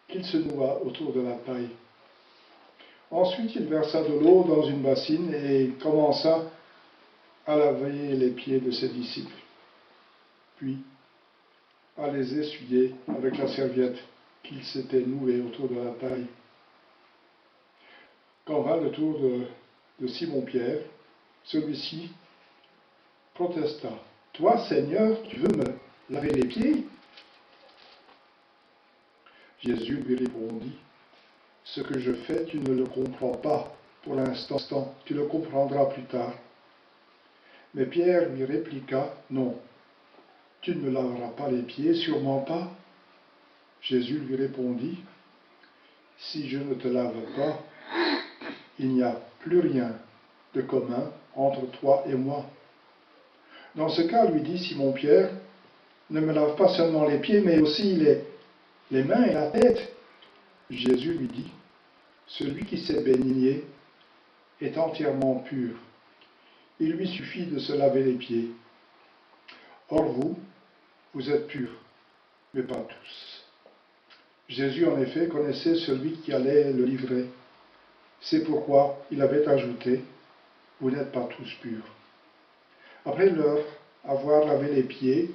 qu'il se noua autour de la taille. Ensuite, il versa de l'eau dans une bassine et commença à laver les pieds de ses disciples, puis à les essuyer avec la serviette qu'il s'était nouée autour de la taille. Quand vint le tour de Simon-Pierre, celui-ci protesta. « Toi, Seigneur, tu veux me laver les pieds ?» Jésus lui répondit, « Ce que je fais, tu ne le comprends pas pour l'instant, tu le comprendras plus tard. » Mais Pierre lui répliqua, « Non, tu ne me laveras pas les pieds, sûrement pas. » Jésus lui répondit, « Si je ne te lave pas, il n'y a plus rien de commun entre toi et moi. » Dans ce cas, lui dit Simon-Pierre, « Ne me lave pas seulement les pieds, mais aussi les mains et la tête. » Jésus lui dit, « Celui qui s'est baigné est entièrement pur. Il lui suffit de se laver les pieds. Or vous êtes purs, mais pas tous. » Jésus, en effet, connaissait celui qui allait le livrer. C'est pourquoi il avait ajouté, « Vous n'êtes pas tous purs. » Après leur avoir lavé les pieds,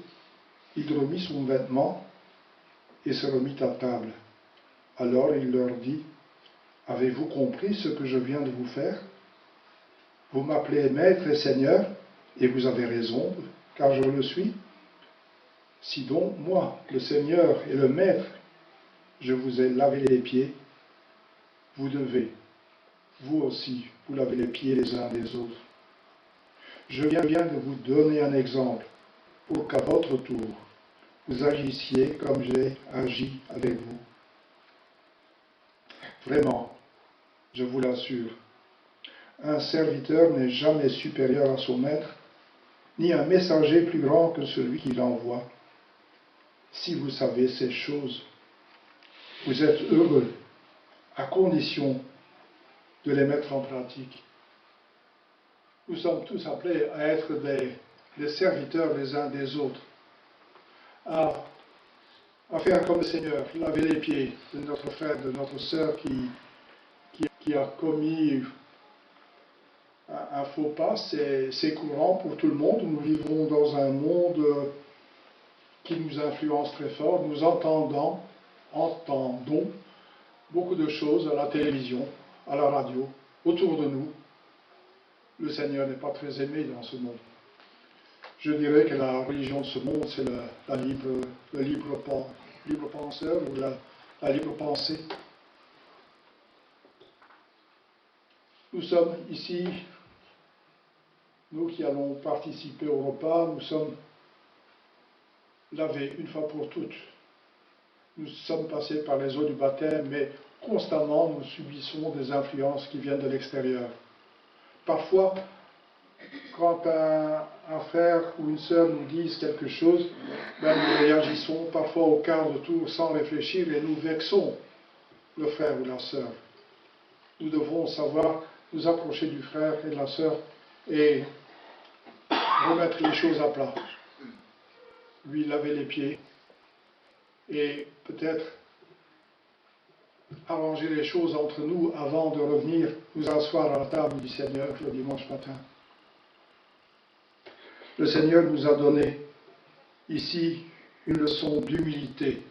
il remit son vêtement et se remit à table. Alors il leur dit, « Avez-vous compris ce que je viens de vous faire? Vous m'appelez Maître et Seigneur, et vous avez raison, car je le suis. Si donc, moi, le Seigneur et le Maître, je vous ai lavé les pieds, vous devez, vous aussi, vous laver les pieds les uns des autres. Je viens de vous donner un exemple, pour qu'à votre tour, vous agissiez comme j'ai agi avec vous. Vraiment, je vous l'assure, un serviteur n'est jamais supérieur à son maître, ni un messager plus grand que celui qui l'envoie. Si vous savez ces choses, vous êtes heureux, à condition de les mettre en pratique. Nous sommes tous appelés à être des serviteurs les uns des autres, à faire comme le Seigneur, laver les pieds de notre frère, de notre sœur qui a commis un faux pas. C'est courant pour tout le monde. Nous vivons dans un monde qui nous influence très fort. Nous entendons beaucoup de choses à la télévision, à la radio, autour de nous. Le Seigneur n'est pas très aimé dans ce monde. Je dirais que la religion de ce monde, c'est le libre penseur ou la libre pensée. Nous sommes ici, nous qui allons participer au repas, nous sommes lavés une fois pour toutes. Nous sommes passés par les eaux du baptême, mais constamment nous subissons des influences qui viennent de l'extérieur. Parfois, quand un frère ou une sœur nous disent quelque chose, nous réagissons parfois au quart de tour sans réfléchir et nous vexons le frère ou la sœur. Nous devons savoir nous approcher du frère et de la sœur et remettre les choses à plat, lui laver les pieds et peut-être arranger les choses entre nous avant de revenir nous asseoir à la table du Seigneur le dimanche matin. Le Seigneur nous a donné ici une leçon d'humilité.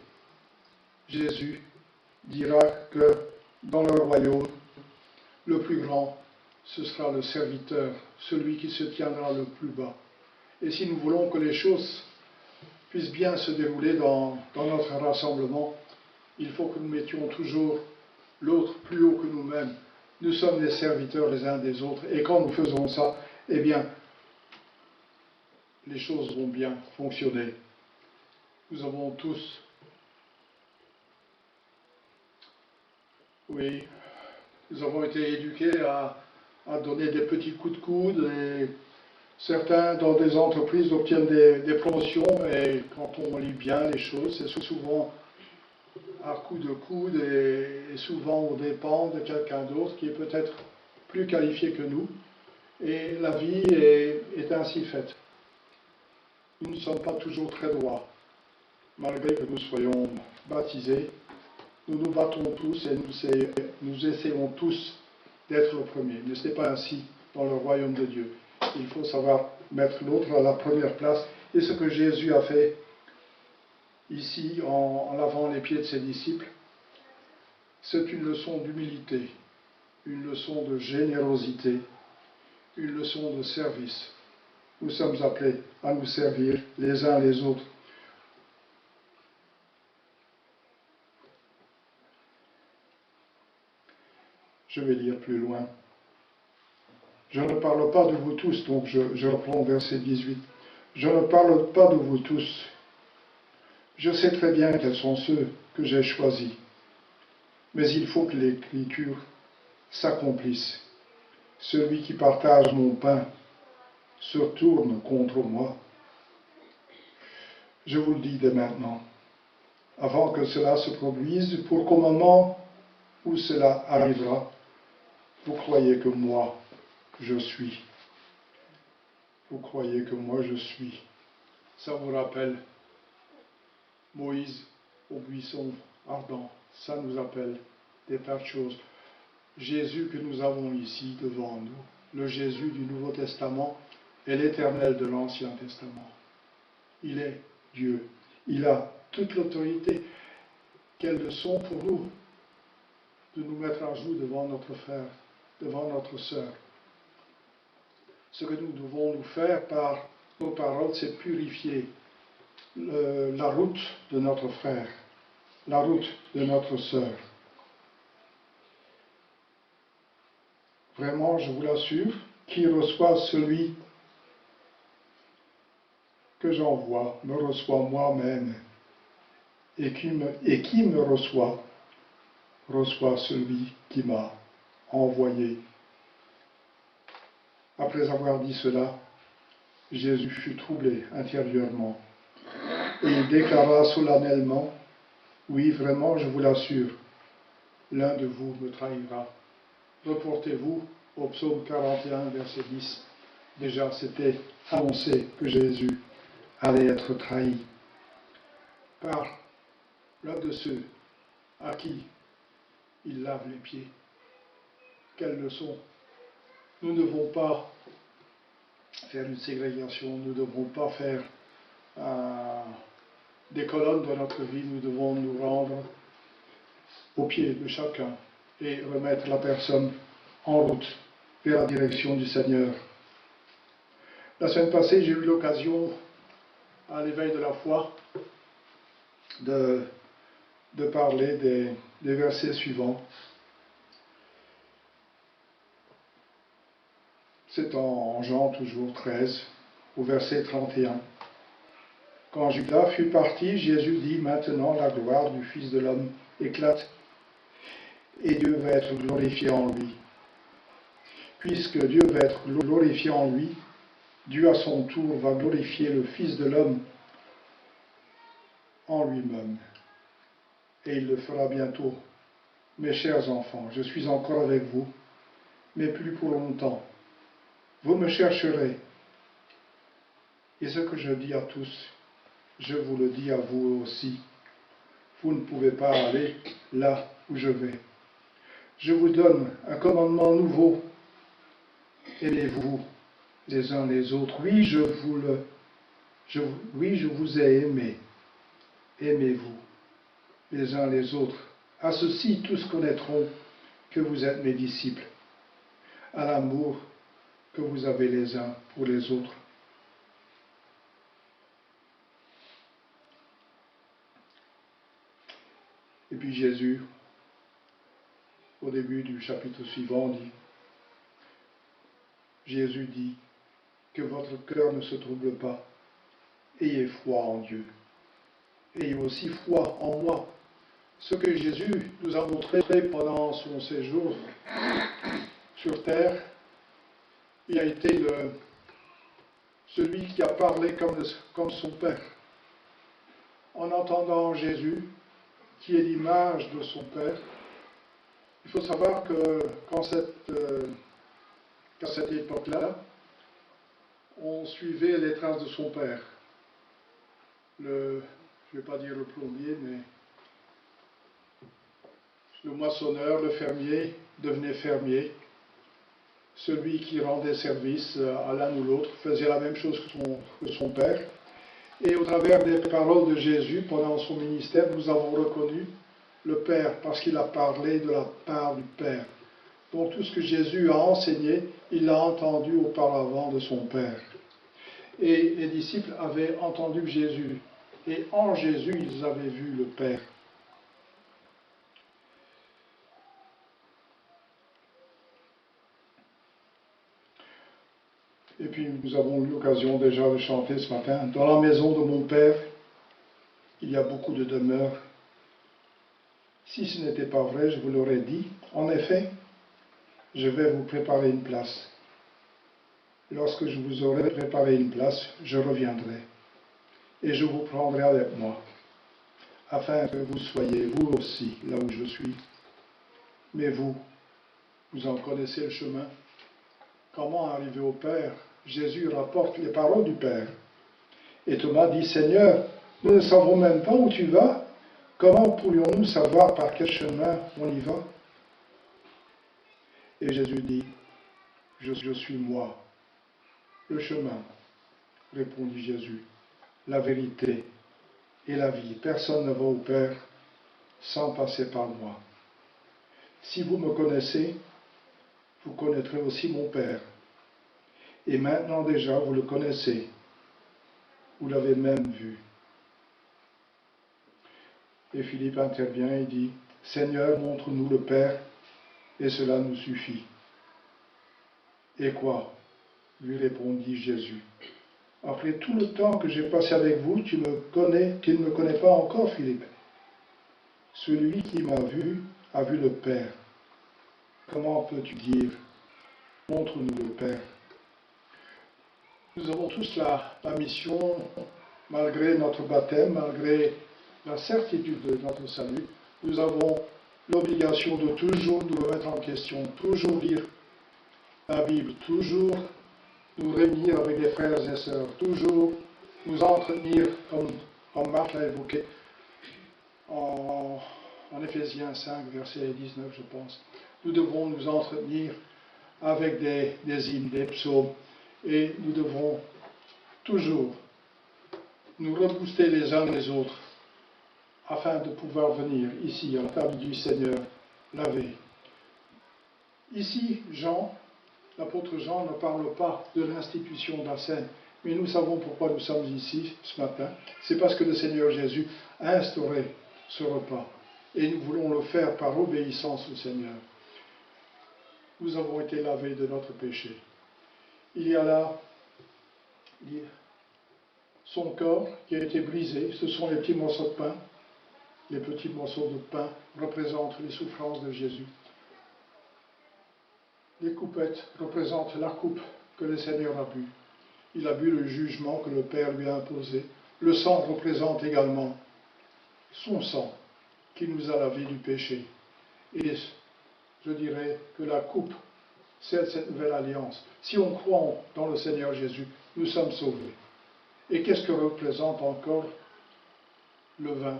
Jésus dira que dans le royaume, le plus grand, ce sera le serviteur, celui qui se tiendra le plus bas. Et si nous voulons que les choses puissent bien se dérouler dans notre rassemblement, il faut que nous mettions toujours l'autre plus haut que nous-mêmes Nous sommes des serviteurs les uns des autres. Et quand nous faisons ça, eh bien, les choses vont bien fonctionner. Nous avons tous, oui, nous avons été éduqués à donner des petits coups de coude. Et certains, dans des entreprises, obtiennent des promotions. Et quand on lit bien les choses, c'est souvent à coup de coude et souvent aux dépens de quelqu'un d'autre qui est peut-être plus qualifié que nous. Et la vie est ainsi faite. Nous ne sommes pas toujours très droits. Malgré que nous soyons baptisés, nous nous battons tous et nous essayons tous d'être le premier. Mais ce n'est pas ainsi dans le royaume de Dieu. Il faut savoir mettre l'autre à la première place. Et ce que Jésus a fait ici en lavant les pieds de ses disciples, c'est une leçon d'humilité, une leçon de générosité, une leçon de service. Nous sommes appelés à nous servir les uns les autres. Je vais lire plus loin. Je ne parle pas de vous tous, donc je reprends verset 18. Je ne parle pas de vous tous. Je sais très bien quels sont ceux que j'ai choisis. Mais il faut que l'Écriture s'accomplisse. Celui qui partage mon pain se tourne contre moi. Je vous le dis dès maintenant, avant que cela se produise, pour qu'au moment où cela arrivera, vous croyez que moi, je suis. Vous croyez que moi, je suis. Ça vous rappelle Moïse au buisson ardent. Ça nous appelle des tas de choses. Jésus que nous avons ici devant nous, le Jésus du Nouveau Testament est l'Éternel de l'Ancien Testament. Il est Dieu. Il a toute l'autorité. Quelle leçon pour nous de nous mettre à genoux devant notre frère, devant notre sœur. Ce que nous devons nous faire par nos paroles, c'est purifier la route de notre frère, la route de notre sœur. Vraiment, je vous l'assure, qui reçoit celui que j'envoie, me reçoit moi-même, et qui me reçoit celui qui m'a envoyé. Après avoir dit cela, Jésus fut troublé intérieurement, et il déclara solennellement, « Oui, vraiment, je vous l'assure, l'un de vous me trahira. » Reportez-vous au psaume 41, verset 10. Déjà, c'était annoncé que Jésus allait être trahi par l'un de ceux à qui il lave les pieds. Quelle leçon! Nous ne devons pas faire une ségrégation, nous ne devons pas faire des colonnes de notre vie, nous devons nous rendre au pied de chacun et remettre la personne en route vers la direction du Seigneur. La semaine passée, j'ai eu l'occasion, à l'éveil de la foi, de parler des versets suivants. C'est en Jean, toujours 13, au verset 31. Quand Judas fut parti, Jésus dit, « Maintenant la gloire du Fils de l'homme éclate, et Dieu va être glorifié en lui. Puisque Dieu va être glorifié en lui, Dieu à son tour va glorifier le Fils de l'homme en lui-même. Et il le fera bientôt. Mes chers enfants, je suis encore avec vous, mais plus pour longtemps. Vous me chercherez. Et ce que je dis à tous, je vous le dis à vous aussi. Vous ne pouvez pas aller là où je vais. Je vous donne un commandement nouveau. Aimez-vous les uns les autres. Oui, je vous ai aimé. Aimez-vous les uns les autres. À ceci, tous connaîtront que vous êtes mes disciples, à l'amour que vous avez les uns pour les autres. Et puis Jésus, au début du chapitre suivant, dit, Jésus dit, que votre cœur ne se trouble pas. Ayez foi en Dieu. Ayez aussi foi en moi. Ce que Jésus nous a montré pendant son séjour sur terre, il a été celui qui a parlé comme son Père. En entendant Jésus, qui est l'image de son Père, il faut savoir qu'à cette époque-là, on suivait les traces de son Père. Je ne vais pas dire le plombier, mais le moissonneur, le fermier, devenait fermier. Celui qui rendait service à l'un ou l'autre faisait la même chose que son Père. Et au travers des paroles de Jésus, pendant son ministère, nous avons reconnu le Père, parce qu'il a parlé de la part du Père. Donc tout ce que Jésus a enseigné, il l'a entendu auparavant de son Père. Et les disciples avaient entendu Jésus. Et en Jésus, ils avaient vu le Père. Et puis nous avons eu l'occasion déjà de chanter ce matin. Dans la maison de mon Père, il y a beaucoup de demeures. Si ce n'était pas vrai, je vous l'aurais dit. En effet, je vais vous préparer une place. Lorsque je vous aurai préparé une place, je reviendrai. Et je vous prendrai avec moi, afin que vous soyez vous aussi là où je suis. Mais vous en connaissez le chemin. Comment arriver au Père? Jésus rapporte les paroles du Père. Et Thomas dit, Seigneur, nous ne savons même pas où tu vas. Comment pourrions-nous savoir par quel chemin on y va? Et Jésus dit, je suis moi, le chemin, répondit Jésus, la vérité et la vie. Personne ne va au Père sans passer par moi. Si vous me connaissez, vous connaîtrez aussi mon Père. Et maintenant déjà, vous le connaissez. Vous l'avez même vu. Et Philippe intervient et dit, Seigneur, montre-nous le Père, et cela nous suffit. Et quoi? Lui répondit Jésus. Après tout le temps que j'ai passé avec vous, tu ne me connais pas encore, Philippe. Celui qui m'a vu a vu le Père. Comment peux-tu dire, montre-nous le Père? Nous avons tous la mission, malgré notre baptême, malgré la certitude de notre salut, nous avons l'obligation de toujours nous remettre en question, toujours lire la Bible, toujours nous réunir avec les frères et sœurs, toujours nous entretenir, comme Marc l'a évoqué, en Éphésiens 5, verset 19, je pense. Nous devons nous entretenir avec des hymnes, des psaumes, et nous devons toujours nous rebooster les uns les autres afin de pouvoir venir ici à la table du Seigneur laver. Ici, l'apôtre Jean ne parle pas de l'institution de la scène, mais nous savons pourquoi nous sommes ici ce matin. C'est parce que le Seigneur Jésus a instauré ce repas et nous voulons le faire par obéissance au Seigneur. Nous avons été lavés de notre péché. Il y a là son corps qui a été brisé. Ce sont les petits morceaux de pain. Les petits morceaux de pain représentent les souffrances de Jésus. Les coupettes représentent la coupe que le Seigneur a bu. Il a bu le jugement que le Père lui a imposé. Le sang représente également son sang qui nous a lavé du péché. Et je dirais que la coupe, c'est cette nouvelle alliance. Si on croit dans le Seigneur Jésus, nous sommes sauvés. Et qu'est-ce que représente encore le vin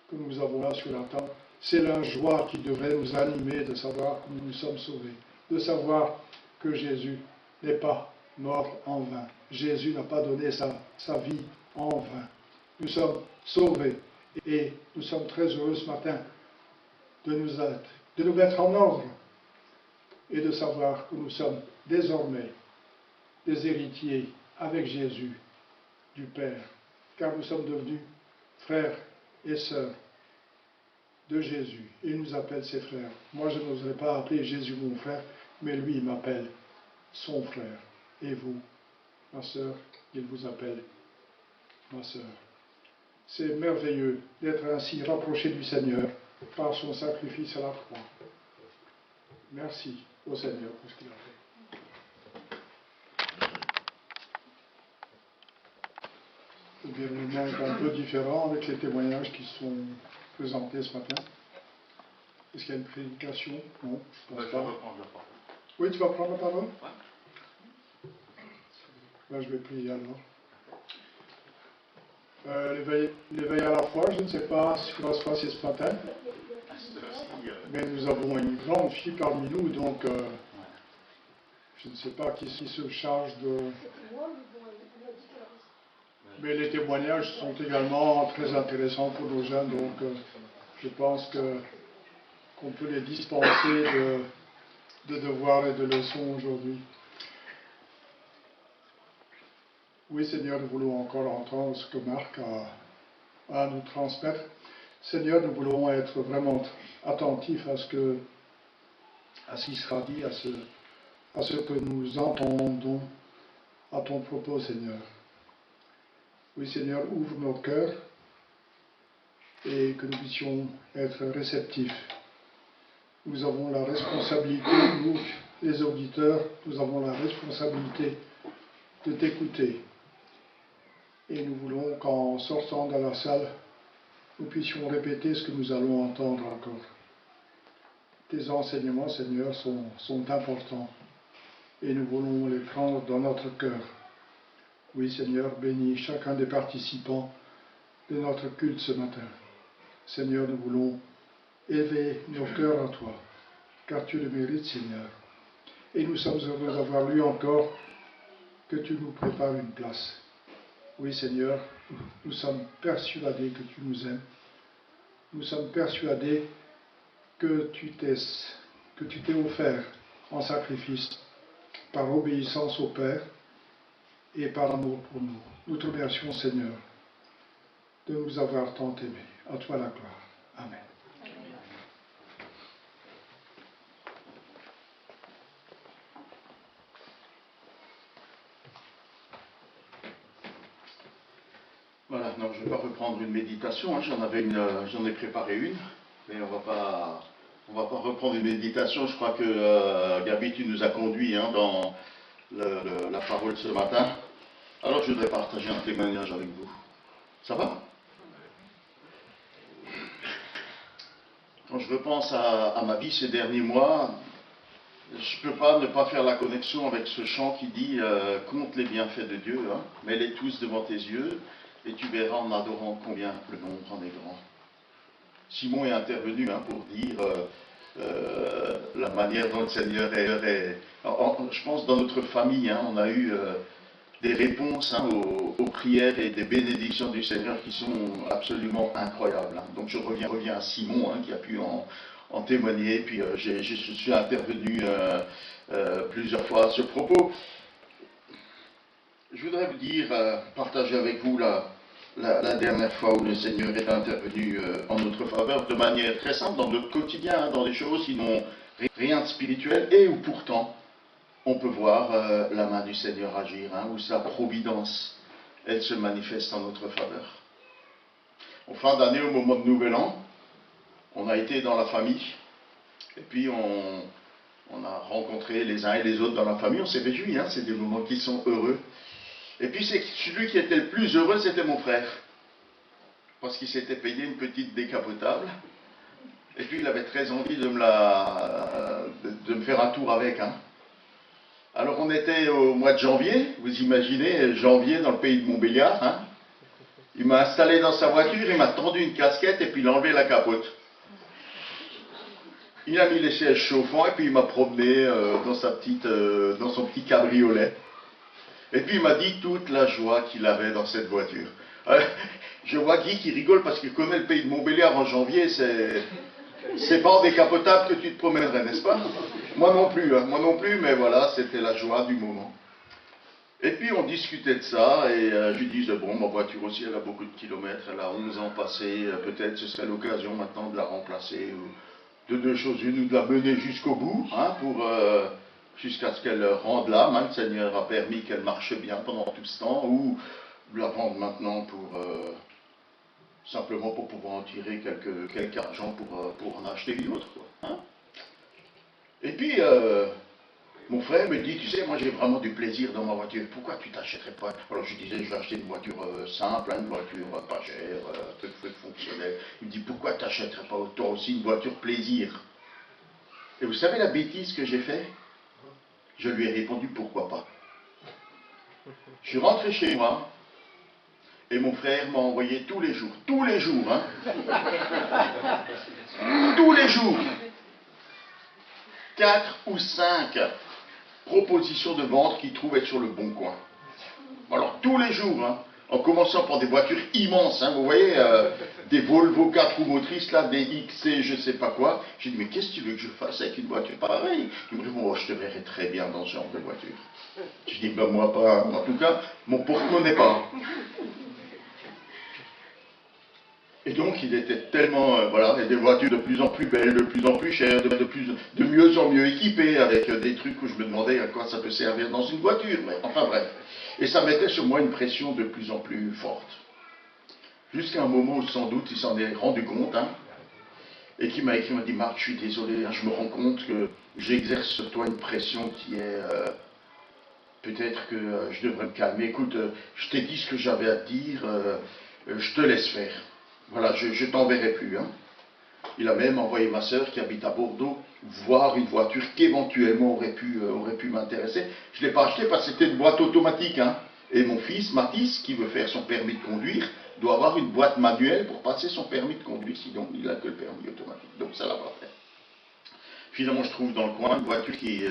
que nous avons là sur la table? C'est la joie qui devrait nous animer de savoir que nous sommes sauvés, de savoir que Jésus n'est pas mort en vain. Jésus n'a pas donné sa vie en vain. Nous sommes sauvés et nous sommes très heureux ce matin de nous mettre en ordre et de savoir que nous sommes désormais des héritiers avec Jésus du Père, car nous sommes devenus frères et sœurs de Jésus. Il nous appelle ses frères. Moi, je n'oserais pas appeler Jésus mon frère, mais lui, il m'appelle son frère. Et vous, ma sœur, il vous appelle ma sœur. C'est merveilleux d'être ainsi rapproché du Seigneur par son sacrifice à la croix. Merci au Seigneur pour ce qu'il a fait. Le déroulement est un peu différent avec les témoignages qui sont présentés ce matin. Est-ce qu'il y a une prédication? Non, je pense pas. reprendre la parole. Oui, tu vas prendre la parole? Ouais. Là, je vais prier alors. L'éveil à la foi, je ne sais pas ce qui va se passer ce matin, mais nous avons une grande fille parmi nous, donc je ne sais pas qui se charge de... Mais les témoignages sont également très intéressants pour nos jeunes, donc je pense qu'on peut les dispenser de devoirs et de leçons aujourd'hui. Oui, Seigneur, nous voulons encore entendre ce que Marc a à nous transmettre. Seigneur, nous voulons être vraiment attentifs à ce qui sera dit, à ce que nous entendons à ton propos, Seigneur. Oui, Seigneur, ouvre nos cœurs et que nous puissions être réceptifs. Nous avons la responsabilité, nous, les auditeurs, nous avons la responsabilité de t'écouter. Et nous voulons qu'en sortant de la salle, nous puissions répéter ce que nous allons entendre encore. Tes enseignements, Seigneur, sont importants et nous voulons les prendre dans notre cœur. Oui, Seigneur, bénis chacun des participants de notre culte ce matin. Seigneur, nous voulons élever nos cœurs à toi, car tu le mérites, Seigneur. Et nous sommes heureux d'avoir lu encore que tu nous prépares une place. Oui, Seigneur, nous sommes persuadés que tu nous aimes. Nous sommes persuadés que tu t'es offert en sacrifice par obéissance au Père et par amour pour nous. Nous te remercions, Seigneur, de nous avoir tant aimés. À toi la gloire. Amen. Voilà, non, je ne vais pas reprendre une méditation, hein, j'en ai préparé une, mais on va pas reprendre une méditation. Je crois que Gabi, tu nous as conduits hein, dans la parole ce matin. Alors je voudrais partager un témoignage avec vous. Ça va? Quand je repense à ma vie ces derniers mois, je ne peux pas ne pas faire la connexion avec ce chant qui dit « Compte les bienfaits de Dieu, hein, mets-les tous devant tes yeux, et tu verras en adorant combien le nombre en est grand. » Simon est intervenu hein, pour dire la manière dont le Seigneur est... je pense dans notre famille, hein, on a eu des réponses hein, aux prières et des bénédictions du Seigneur qui sont absolument incroyables. Hein. Donc je reviens à Simon hein, qui a pu en témoigner, puis je suis intervenu plusieurs fois à ce propos. Je voudrais vous dire, partager avec vous la dernière fois où le Seigneur est intervenu en notre faveur de manière très simple dans notre quotidien, hein, dans des choses qui n'ont rien de spirituel et où pourtant on peut voir la main du Seigneur agir, hein, où sa providence, elle se manifeste en notre faveur. En fin d'année, au moment de Nouvel An, on a été dans la famille et puis on a rencontré les uns et les autres dans la famille, on s'est réjouis, hein, c'est des moments qui sont heureux. Et puis celui qui était le plus heureux, c'était mon frère. Parce qu'il s'était payé une petite décapotable. Et puis il avait très envie de me faire un tour avec. Hein. Alors on était au mois de janvier, vous imaginez, janvier dans le pays de Montbéliard. Hein. Il m'a installé dans sa voiture, il m'a tendu une casquette et puis il a enlevé la capote. Il a mis les sièges chauffants et puis il m'a promené dans son petit cabriolet. Et puis il m'a dit toute la joie qu'il avait dans cette voiture. Je vois Guy qui rigole parce qu'il connaît le pays de Montbéliard en janvier, c'est pas en décapotable que tu te promènerais, n'est-ce pas? Moi non plus, mais voilà, c'était la joie du moment. Et puis on discutait de ça, et je lui disais, bon, ma voiture aussi, elle a beaucoup de kilomètres, elle a 11 ans passés, peut-être ce serait l'occasion maintenant de la remplacer, ou de deux choses, une, ou de la mener jusqu'au bout, hein, jusqu'à ce qu'elle rende l'âme, hein, le Seigneur a permis qu'elle marche bien pendant tout ce temps, ou de la vendre maintenant simplement pour pouvoir en tirer quelque argent pour en acheter une autre, quoi, hein. Et puis, mon frère me dit, tu sais, moi j'ai vraiment du plaisir dans ma voiture, pourquoi tu t'achèterais pas? Alors je disais, je vais acheter une voiture simple, hein, une voiture pas chère, un truc fonctionnel. Il me dit, pourquoi tu n'achèterais pas toi aussi une voiture plaisir? Et vous savez la bêtise que j'ai fait? Je lui ai répondu, pourquoi pas? Je suis rentré chez moi, et mon frère m'a envoyé tous les jours, hein, tous les jours, 4 ou 5 propositions de vente qu'il trouve être sur le bon coin. Alors tous les jours, hein, en commençant par des voitures immenses, hein, vous voyez, des Volvo 4 roues motrices, là, des XC, je sais pas quoi. J'ai dit, mais qu'est-ce que tu veux que je fasse avec une voiture pareille? Il me dit, bon, je te verrai très bien dans ce genre de voiture. Je dis, ben moi pas, en tout cas, mon porte-monnaie pas. Et donc il était tellement, voilà, et des voitures de plus en plus belles, de plus en plus chères, de mieux en mieux équipées, avec des trucs où je me demandais à quoi ça peut servir dans une voiture, mais enfin bref. Et ça mettait sur moi une pression de plus en plus forte. Jusqu'à un moment où sans doute il s'en est rendu compte, hein, et qui m'a écrit, il m'a dit, Marc, je suis désolé, hein, je me rends compte que j'exerce sur toi une pression qui est... peut-être que je devrais me calmer, écoute, je t'ai dit ce que j'avais à te dire, je te laisse faire. Voilà, je ne t'enverrai plus. Hein. Il a même envoyé ma sœur qui habite à Bordeaux voir une voiture qui éventuellement aurait pu m'intéresser. Je ne l'ai pas acheté parce que c'était une boîte automatique. Hein. Et mon fils, Mathis, qui veut faire son permis de conduire, doit avoir une boîte manuelle pour passer son permis de conduire. Sinon, il n'a que le permis automatique. Donc ça ne l'a pas fait. Finalement, je trouve dans le coin une voiture qui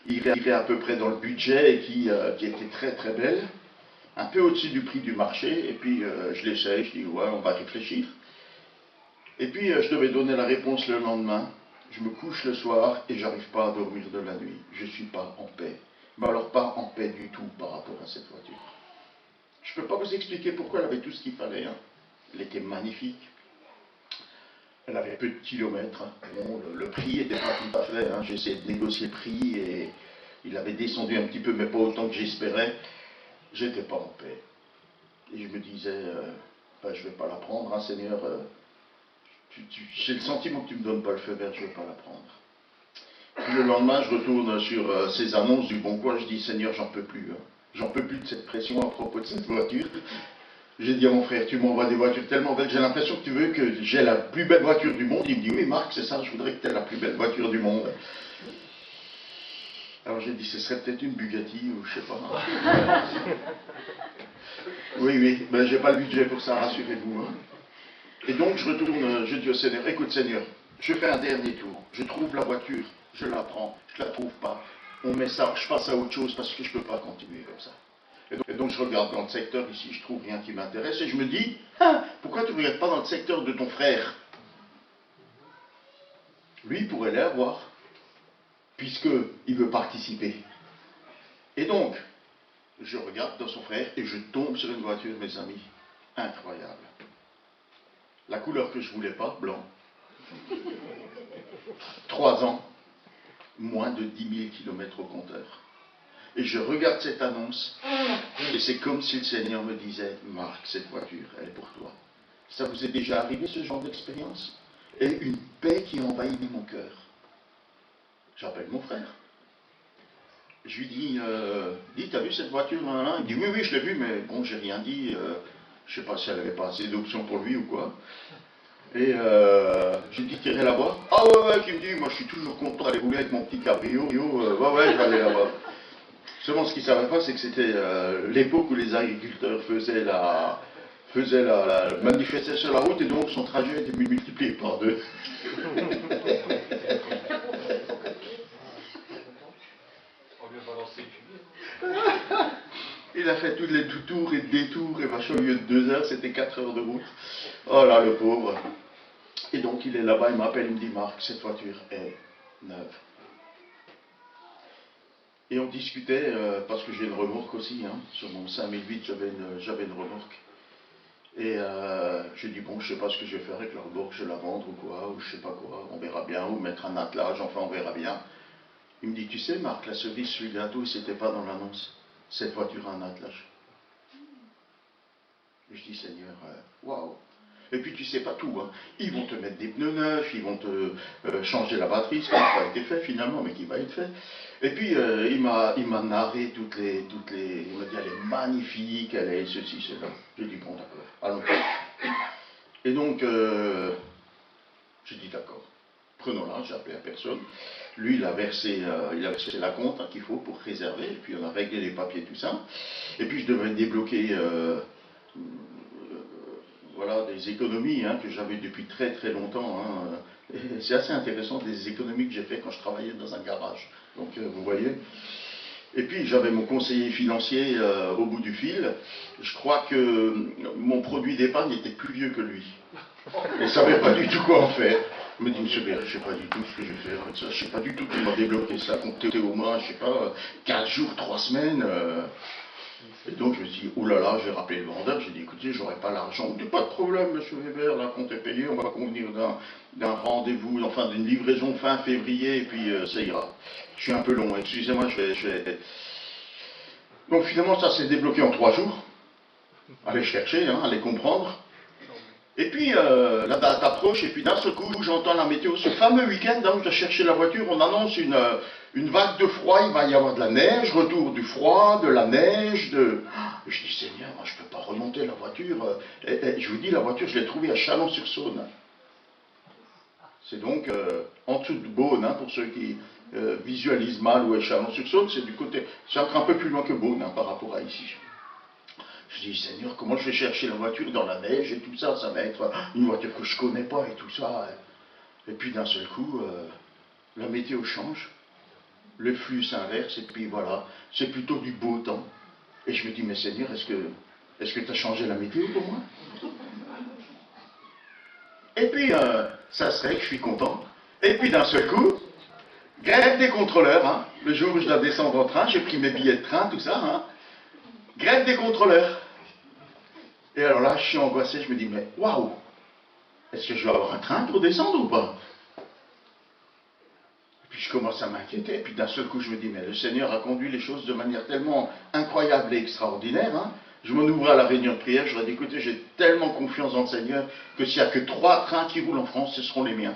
irait à peu près dans le budget et qui était très très belle. Un peu au-dessus du prix du marché, et puis je l'essaye, je dis ouais, on va réfléchir. Et puis je devais donner la réponse le lendemain, je me couche le soir et j'arrive pas à dormir de la nuit, je ne suis pas en paix. Mais alors pas en paix du tout par rapport à cette voiture. Je ne peux pas vous expliquer pourquoi elle avait tout ce qu'il fallait, hein. Elle était magnifique, elle avait peu de kilomètres, bon, le prix n'était pas tout à fait, hein. J'ai essayé de négocier le prix et il avait descendu un petit peu, mais pas autant que j'espérais. J'étais pas en paix. Et je me disais, ben, je ne vais pas la prendre, hein, Seigneur. J'ai le sentiment que tu ne me donnes pas le feu vert, je ne vais pas la prendre. Puis le lendemain, je retourne sur ces annonces du Bon Coin, je dis, Seigneur, j'en peux plus. Hein. J'en peux plus de cette pression à propos de cette voiture. J'ai dit à mon frère, tu m'envoies des voitures tellement belles, j'ai l'impression que tu veux que j'ai la plus belle voiture du monde. Il me dit, oui Marc, c'est ça, je voudrais que tu aies la plus belle voiture du monde. Alors j'ai dit, ce serait peut-être une Bugatti ou je sais pas. Oui, ben j'ai pas le budget pour ça, rassurez-vous. Hein. Et donc je retourne, je dis au Seigneur, écoute Seigneur, je fais un dernier tour, je trouve la voiture, je la prends, je la trouve pas, on met ça, je passe à autre chose parce que je peux pas continuer comme ça. Et donc je regarde dans le secteur ici, je trouve rien qui m'intéresse et je me dis, ah, pourquoi tu ne regardes pas dans le secteur de ton frère? Lui il pourrait l'avoir. Puisqu'il veut participer. Et donc, je regarde dans son frère et je tombe sur une voiture, mes amis, incroyable. La couleur que je ne voulais pas, blanc. 3 ans, moins de 10 000 km au compteur. Et je regarde cette annonce, et c'est comme si le Seigneur me disait, Marc, cette voiture, elle est pour toi. Ça vous est déjà arrivé, ce genre d'expérience? Et une paix qui envahit mon cœur. J'appelle mon frère. Je lui dis, t'as vu cette voiture là? Il dit, oui, je l'ai vue, mais bon, j'ai rien dit. Je ne sais pas si elle n'avait pas assez d'options pour lui ou quoi. Et je lui dis, tu irais là-bas? Ah ouais, qui me dit, moi je suis toujours content d'aller rouler avec mon petit cabrio. Ouais, je vais aller là-bas. Seulement, ce qu'il ne savait pas, c'est que c'était l'époque où les agriculteurs faisaient la manifestation sur la route, et donc son trajet était multiplié par 2. Il a fait tous les tours et détours, et machin, au lieu de 2 heures, c'était 4 heures de route. Oh là, le pauvre. Et donc il est là-bas, il m'appelle, il me dit, Marc, cette voiture est neuve. Et on discutait, parce que j'ai une remorque aussi, hein, sur mon 5008 j'avais une remorque. Et je dis bon, je sais pas ce que je vais faire avec la remorque, je vais la vendre ou quoi, ou je sais pas quoi, on verra bien, ou mettre un attelage, enfin on verra bien. Il me dit, tu sais Marc, la cerise sur le gâteau, c'était pas dans l'annonce, cette voiture a un attelage. Et je dis Seigneur, waouh. Et puis tu sais pas tout, hein. Ils vont te mettre des pneus neufs, ils vont te changer la batterie, ce qui n'a pas été fait finalement, mais qui va être fait. Et puis il m'a narré toutes les, il m'a dit elle est magnifique, elle est ceci, cela. J'ai dit bon d'accord, allons. Et donc j'ai dit d'accord, prenons-la, j'ai appelé la personne. Lui il a versé la compte hein, qu'il faut pour réserver, et puis on a réglé les papiers, tout ça. Et puis je devais débloquer voilà, des économies hein, que j'avais depuis très très longtemps. Hein. C'est assez intéressant des économies que j'ai fait quand je travaillais dans un garage. Donc vous voyez. Et puis j'avais mon conseiller financier au bout du fil. Je crois que mon produit d'épargne était plus vieux que lui. Il ne savait pas du tout quoi en faire. Il me dit, monsieur Béret, je ne sais pas du tout ce que je vais faire avec ça. Je ne sais pas du tout comment débloquer ça. Compter au moins, je ne sais pas, 15 jours, 3 semaines. Et donc je me suis dit, oh là là, j'ai rappelé le vendeur, j'ai dit, écoutez, j'aurai pas l'argent. Il dit, pas de problème, monsieur Weber, la compte est payée, on va convenir d'un rendez-vous, enfin d'une livraison fin février, et puis ça ira. Je suis un peu long, excusez-moi, je vais... Donc finalement, ça s'est débloqué en 3 jours. Allez chercher, hein, allez comprendre. Et puis la date approche, et puis d'un seul coup, j'entends la météo. Ce fameux week-end, hein, où je dois chercher la voiture, on annonce une vague de froid, il va y avoir de la neige, retour du froid, de la neige, de... Je dis, Seigneur, moi, je ne peux pas remonter la voiture. Et je vous dis, la voiture, je l'ai trouvée à Chalon-sur-Saône. C'est donc en dessous de Beaune, hein, pour ceux qui visualisent mal où est Chalon-sur-Saône, c'est du côté... C'est encore un peu plus loin que Beaune, hein, par rapport à ici. Je dis, Seigneur, comment je vais chercher la voiture dans la neige et tout ça, ça va être une voiture que je ne connais pas et tout ça. Et puis d'un seul coup, la météo change, le flux s'inverse et puis voilà, c'est plutôt du beau temps. Et je me dis, mais Seigneur, est-ce que tu as changé la météo pour moi? Et puis, ça serait que je suis content. Et puis d'un seul coup, grève des contrôleurs, hein, le jour où je dois descendre en train, j'ai pris mes billets de train, tout ça, hein, grève des contrôleurs. Et alors là, je suis angoissé, je me dis, mais waouh, est-ce que je vais avoir un train pour descendre ou pas? Et puis je commence à m'inquiéter, et puis d'un seul coup, je me dis, mais le Seigneur a conduit les choses de manière tellement incroyable et extraordinaire. Hein. Je m'en ouvre à la réunion de prière, je leur dis, écoutez, j'ai tellement confiance en le Seigneur que s'il n'y a que 3 trains qui roulent en France, ce seront les miens.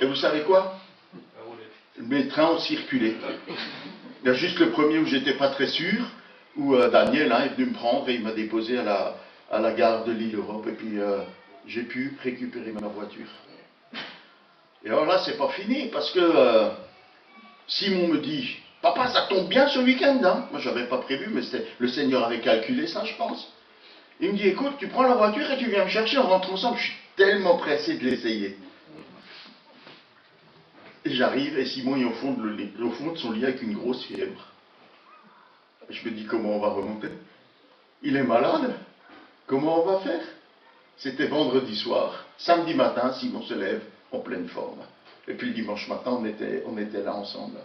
Et vous savez quoi? Mes trains ont circulé. Il y a juste le premier où j'étais pas très sûr, où Daniel hein, est venu me prendre et il m'a déposé à la gare de l'île Europe, et puis j'ai pu récupérer ma voiture. Et alors là, c'est pas fini, parce que Simon me dit, papa, ça tombe bien ce week-end, hein. Moi, j'avais pas prévu, mais le Seigneur avait calculé ça, je pense. Il me dit, écoute, tu prends la voiture et tu viens me chercher, on rentre ensemble. Je suis tellement pressé de l'essayer. Et j'arrive, et Simon est au fond de son lit avec une grosse fièvre. Et je me dis, comment on va remonter? Il est malade? Comment on va faire? C'était vendredi soir. Samedi matin, Simon se lève en pleine forme. Et puis le dimanche matin, on était là ensemble.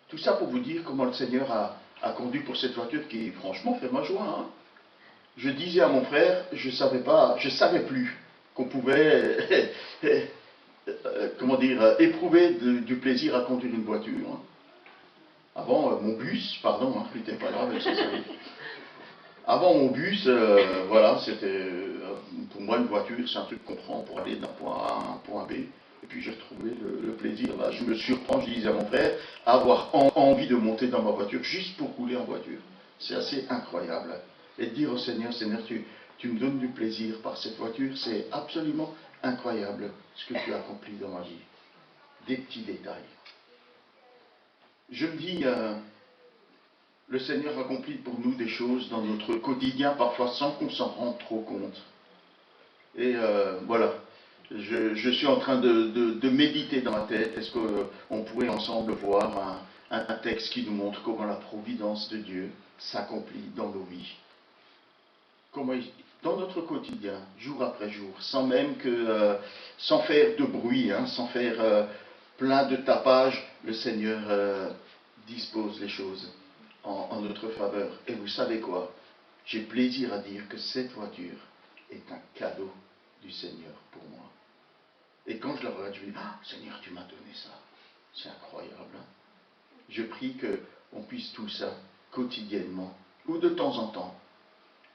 Tout ça pour vous dire comment le Seigneur a conduit pour cette voiture qui, franchement, fait ma joie. Hein. Je disais à mon frère, je savais plus qu'on pouvait, comment dire, éprouver du plaisir à conduire une voiture. Hein. Avant, mon bus, pardon, hein, c'était pas grave, ça savait. Avant mon bus, voilà, c'était pour moi une voiture, c'est un truc qu'on prend pour aller d'un point A à un point B. Et puis j'ai retrouvé le plaisir. Là, je me surprends, je disais à mon frère, avoir envie de monter dans ma voiture juste pour rouler en voiture. C'est assez incroyable. Et de dire au Seigneur, Seigneur, tu me donnes du plaisir par cette voiture, c'est absolument incroyable ce que tu as accompli dans ma vie. Des petits détails. Je me dis... le Seigneur accomplit pour nous des choses dans notre quotidien, parfois sans qu'on s'en rende trop compte. Et voilà, je suis en train de méditer dans ma tête. Est-ce qu'on pourrait ensemble voir un texte qui nous montre comment la providence de Dieu s'accomplit dans nos vies? Comment dans notre quotidien, jour après jour, sans même sans faire de bruit, hein, sans faire plein de tapage, le Seigneur dispose les choses en notre faveur. Et vous savez quoi? J'ai plaisir à dire que cette voiture est un cadeau du Seigneur pour moi. Et quand je la regarde, je me dis, ah, Seigneur, tu m'as donné ça. C'est incroyable. Hein? Je prie qu'on puisse tout ça quotidiennement, ou de temps en temps,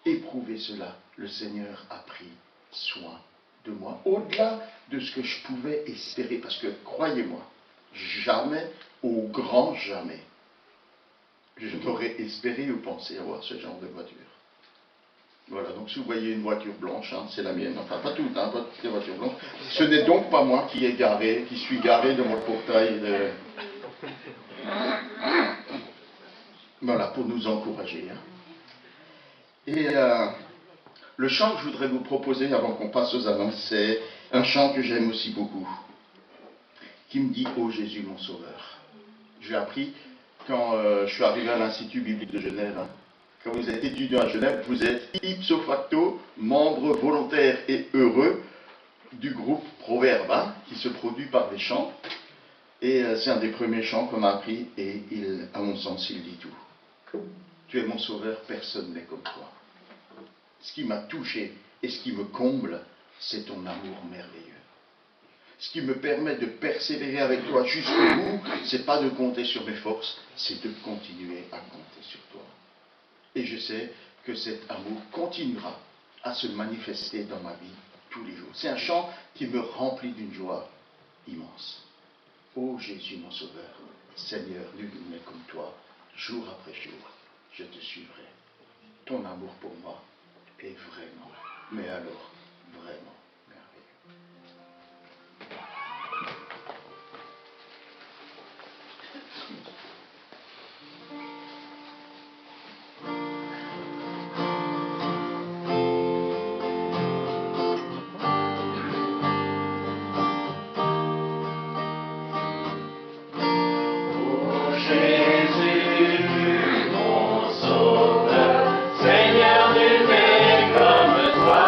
éprouver cela. Le Seigneur a pris soin de moi, au-delà de ce que je pouvais espérer, parce que, croyez-moi, jamais, au grand jamais, je n'aurais espéré ou pensé avoir ce genre de voiture. Voilà, donc si vous voyez une voiture blanche, hein, c'est la mienne, enfin pas toutes, hein, pas toutes les voitures blanches, ce n'est donc pas moi qui suis garé devant le portail de... Voilà, pour nous encourager. Hein. Et le chant que je voudrais vous proposer avant qu'on passe aux annonces, c'est un chant que j'aime aussi beaucoup, qui me dit « Ô Jésus mon Sauveur ». J'ai appris quand je suis arrivé à l'Institut biblique de Genève. Hein. Quand vous êtes étudiant à Genève, vous êtes ipso facto membre volontaire et heureux du groupe Proverbe, hein, qui se produit par des chants. Et c'est un des premiers chants qu'on a appris et à mon sens, il dit tout. Tu es mon sauveur, personne n'est comme toi. Ce qui m'a touché et ce qui me comble, c'est ton amour merveilleux. Ce qui me permet de persévérer avec toi jusqu'au bout, c'est pas de compter sur mes forces, c'est de continuer à compter sur toi. Et je sais que cet amour continuera à se manifester dans ma vie tous les jours. C'est un chant qui me remplit d'une joie immense. Ô Jésus mon Sauveur, Seigneur, nul n'est comme toi, jour après jour, je te suivrai. Ton amour pour moi est vraiment, mais alors vraiment merveilleux. Seigneur, nul n'est comme toi.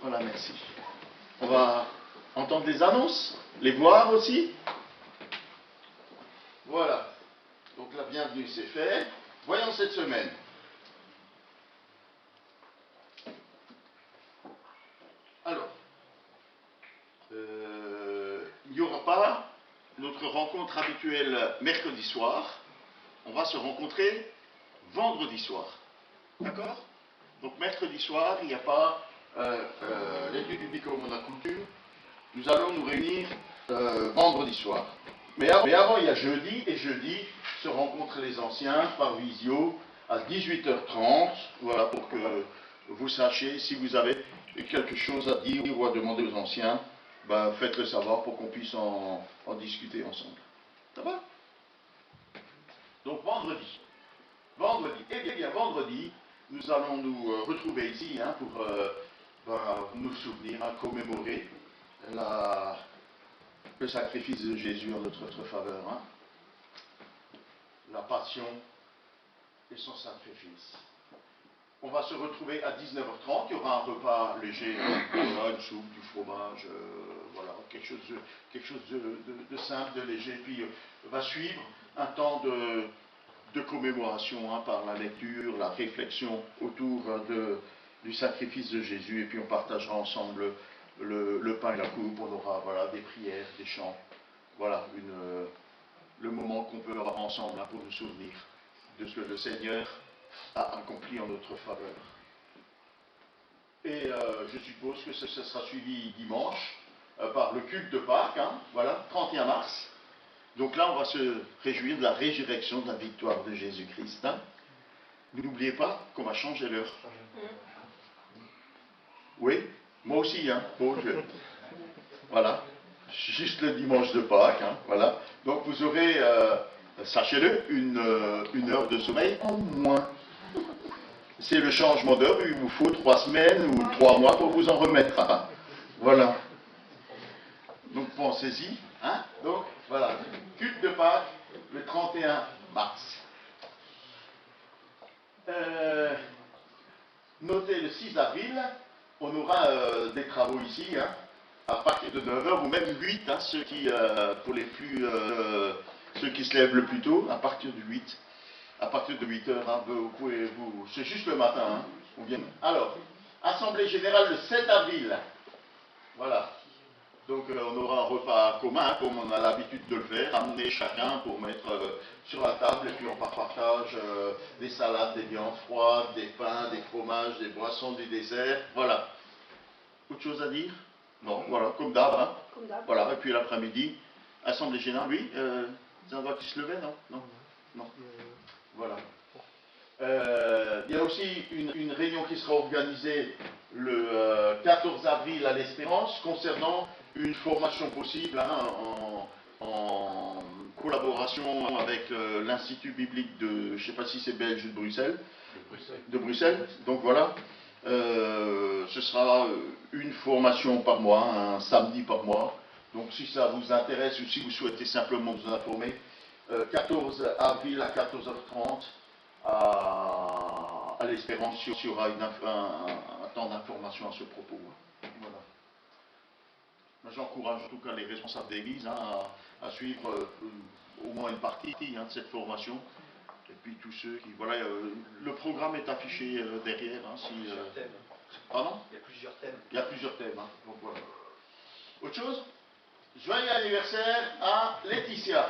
Voilà, merci. On va entendre les annonces, les voir aussi. Voilà. Donc la bienvenue, c'est fait. Voyons cette semaine. Alors, il n'y aura pas notre rencontre habituelle mercredi soir. On va se rencontrer vendredi soir. D'accord? Donc mercredi soir, il n'y a pas l'étude biblique comme on a coutume. Nous allons nous réunir vendredi soir. Mais avant, il y a jeudi, et jeudi se rencontrent les anciens par visio à 18h30. Voilà, pour que vous sachiez si vous avez quelque chose à dire ou à demander aux anciens, ben, faites-le savoir pour qu'on puisse en discuter ensemble. Ça va? Donc vendredi. Eh bien vendredi, nous allons nous retrouver ici hein, pour nous souvenir, commémorer le sacrifice de Jésus en notre faveur. Hein. La passion et son sacrifice. On va se retrouver à 19h30, il y aura un repas léger, une soupe, du fromage, voilà, quelque chose de simple, de léger, puis va suivre un temps de commémoration hein, par la lecture, la réflexion autour du sacrifice de Jésus, et puis on partagera ensemble le pain et la coupe, on aura voilà, des prières, des chants, voilà le moment qu'on peut avoir ensemble hein, pour nous souvenir de ce que le Seigneur a accompli en notre faveur. Et je suppose que ce sera suivi dimanche par le culte de Pâques, hein, voilà, 31 mars. Donc là, on va se réjouir de la résurrection, de la victoire de Jésus-Christ. Hein. N'oubliez pas qu'on va changer l'heure. Oui, moi aussi. Hein. Bon, voilà, juste le dimanche de Pâques. Hein, voilà. Donc vous aurez, sachez-le, une heure de sommeil en moins. C'est le changement d'heure, il vous faut 3 semaines ou 3 mois pour vous en remettre. Hein. Voilà. Donc pensez-y. Hein. Donc voilà, culte de Pâques le 31 mars. Notez le 6 avril, on aura des travaux ici, hein, à partir de 9h ou même 8, hein, ceux qui se lèvent le plus tôt, à partir de 8. À partir de 8h, hein, c'est juste le matin. Hein, on vient. Alors, Assemblée Générale le 7 avril. Voilà. Donc on aura un repas commun, hein, comme on a l'habitude de le faire, amener chacun pour mettre sur la table, et puis on partage des salades, des viandes froides, des pains, des fromages, des boissons, du dessert. Voilà. Autre chose à dire? Non, voilà, comme d'hab. Hein. Comme d'hab. Voilà, et puis l'après-midi, Assemblée Générale, oui, c'est un voix qui se levait, non? Non. Non. Voilà. Il y a aussi une réunion qui sera organisée le 14 avril à l'Espérance concernant une formation possible hein, en collaboration avec l'Institut biblique de, je ne sais pas si c'est belge ou de Bruxelles. De Bruxelles. Donc voilà. Ce sera une formation par mois, un samedi par mois. Donc si ça vous intéresse ou si vous souhaitez simplement vous informer, 14 avril à 14h30 à l'Espérance, il y aura un temps d'information à ce propos. Voilà. J'encourage en tout cas les responsables d'église hein, à suivre au moins une partie hein, de cette formation. Et puis tous ceux qui... Voilà, le programme est affiché derrière. Hein, si, pardon ? Il y a plusieurs thèmes. Il y a plusieurs thèmes. Hein, donc voilà. Autre chose ? Joyeux anniversaire à Laetitia.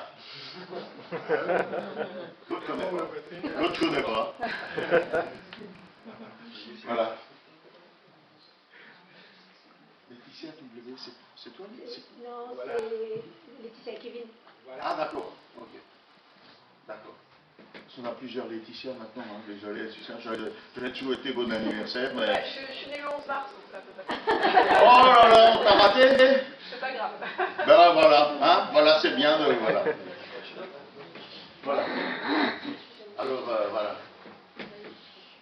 L'autre connaît pas. L'autre connaît pas. Voilà. Laetitia W, c'est toi? Non, voilà. C'est Laetitia et Kevin. Voilà. Ah d'accord. Ok. D'accord. On a plusieurs Laetitia maintenant. Hein. Désolé, Laetitia. Je vais te souhaiter bon anniversaire. Mais... Ouais, je suis née le 11 mars. Oh là là, t'as raté? C'est pas grave. Ben voilà, hein, voilà, c'est bien de... Voilà. Voilà. Alors, voilà.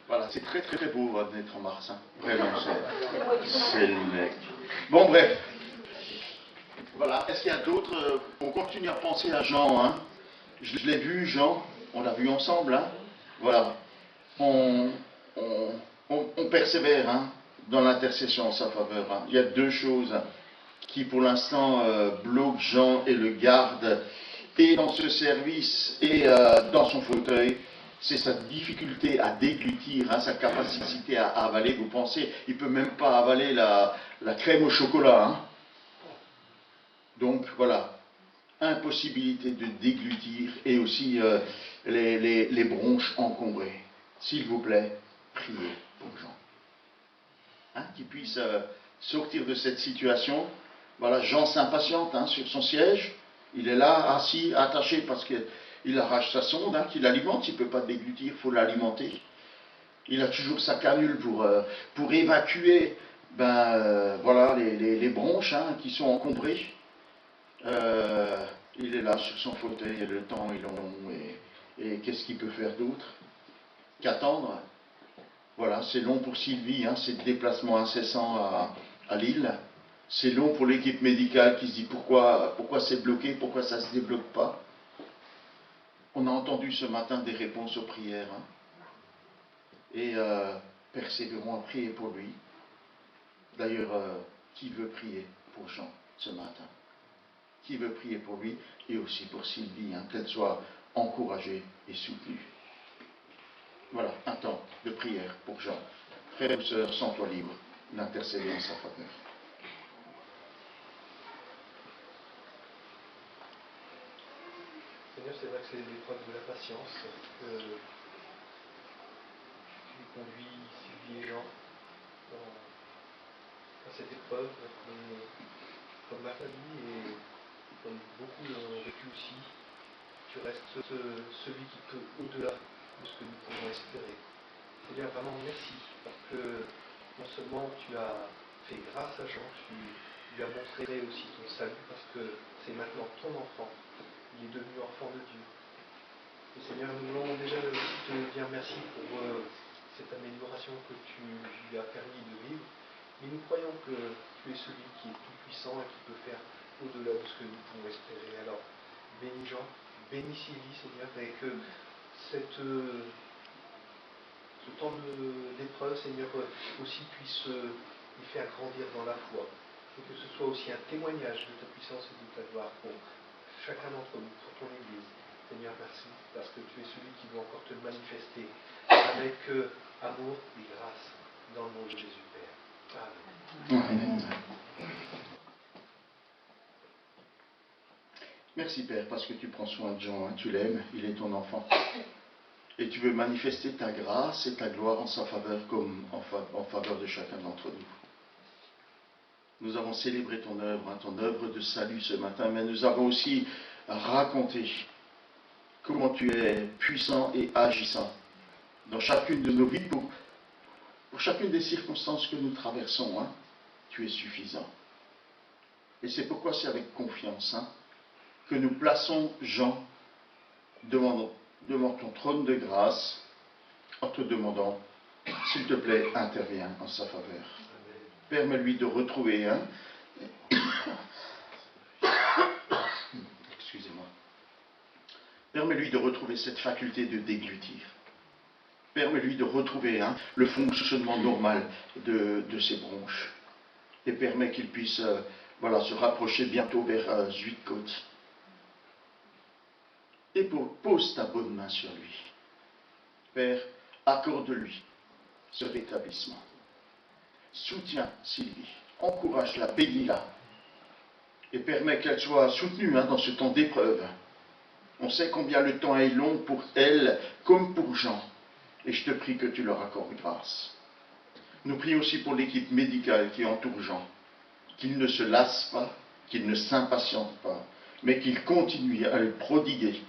Voilà, c'est très très beau d'être en mars, hein. Vraiment, c'est le mec. Bon, bref. Voilà, est-ce qu'il y a d'autres... on continue à penser à Jean, hein. Je l'ai vu, Jean, on l'a vu ensemble, hein. Voilà. On persévère, hein, dans l'intercession en sa faveur. Hein. Il y a deux choses qui pour l'instant bloquent Jean et le gardent, et dans ce service et dans son fauteuil. C'est sa difficulté à déglutir, hein, sa capacité à avaler. Vous pensez, il ne peut même pas avaler la crème au chocolat. Hein. Donc voilà, impossibilité de déglutir et aussi les bronches encombrées. S'il vous plaît, priez pour Jean. Hein, qu'il puisse sortir de cette situation. Voilà, Jean s'impatiente hein, sur son siège. Il est là, assis, attaché, parce qu'il arrache sa sonde, hein, qu'il alimente. Il ne peut pas déglutir, il faut l'alimenter. Il a toujours sa canule pour évacuer voilà, les bronches hein, qui sont encombrées. Il est là sur son fauteuil, et le temps est long. Et qu'est-ce qu'il peut faire d'autre qu'attendre? Voilà, c'est long pour Sylvie, hein, ces déplacements incessants à Lille. C'est long pour l'équipe médicale qui se dit pourquoi c'est bloqué, pourquoi ça ne se débloque pas. On a entendu ce matin des réponses aux prières. Hein. Et persévérons à prier pour lui. D'ailleurs, qui veut prier pour Jean ce matin? Qui veut prier pour lui et aussi pour Sylvie, hein, qu'elle soit encouragée et soutenue. Voilà, un temps de prière pour Jean. Frères et sœurs, sens-toi libre d'intercéder en sa faveur. Seigneur, c'est vrai que c'est l'épreuve de la patience que tu conduis Sylvie et Jean dans cette épreuve, comme ma famille et comme beaucoup l'ont vécu aussi. Tu restes celui qui peut au-delà de ce que nous pouvons espérer. Seigneur, vraiment merci, parce que non seulement tu as fait grâce à Jean, tu lui as montré aussi ton salut, parce que c'est maintenant ton enfant. Il est devenu enfant de Dieu. Et Seigneur, nous voulons déjà te dire merci pour cette amélioration que tu lui as permis de vivre. Mais nous croyons que tu es celui qui est tout puissant et qui peut faire au-delà de ce que nous pouvons espérer. Alors, bénis Jean, bénis Sylvie, Seigneur, et que ce temps d'épreuve, Seigneur, aussi puisse les faire grandir dans la foi. Et que ce soit aussi un témoignage de ta puissance et de ta gloire pour chacun d'entre nous, pour ton Église. Seigneur, merci, parce que tu es celui qui doit encore te manifester avec amour et grâce dans le nom de Jésus, Père. Amen. Merci Père, parce que tu prends soin de Jean, hein, tu l'aimes, il est ton enfant. Et tu veux manifester ta grâce et ta gloire en sa faveur comme en faveur de chacun d'entre nous. Nous avons célébré ton œuvre de salut ce matin, mais nous avons aussi raconté comment tu es puissant et agissant dans chacune de nos vies, pour chacune des circonstances que nous traversons. Hein, tu es suffisant. Et c'est pourquoi c'est avec confiance que nous plaçons Jean devant ton trône de grâce en te demandant, s'il te plaît, interviens en sa faveur. Permets-lui de retrouver, excusez-moi, permets-lui de retrouver cette faculté de déglutir. Permets-lui de retrouver le fonctionnement normal de ses bronches. Et permets qu'il puisse se rapprocher bientôt vers Zuidcote. Et pose ta bonne main sur lui. Père, accorde-lui ce rétablissement. Soutiens Sylvie, encourage-la, bénis-la. Et permets qu'elle soit soutenue dans ce temps d'épreuve. On sait combien le temps est long pour elle comme pour Jean. Et je te prie que tu leur accordes grâce. Nous prions aussi pour l'équipe médicale qui entoure Jean. Qu'il ne se lasse pas, qu'il ne s'impatiente pas, mais qu'il continue à lui prodiguer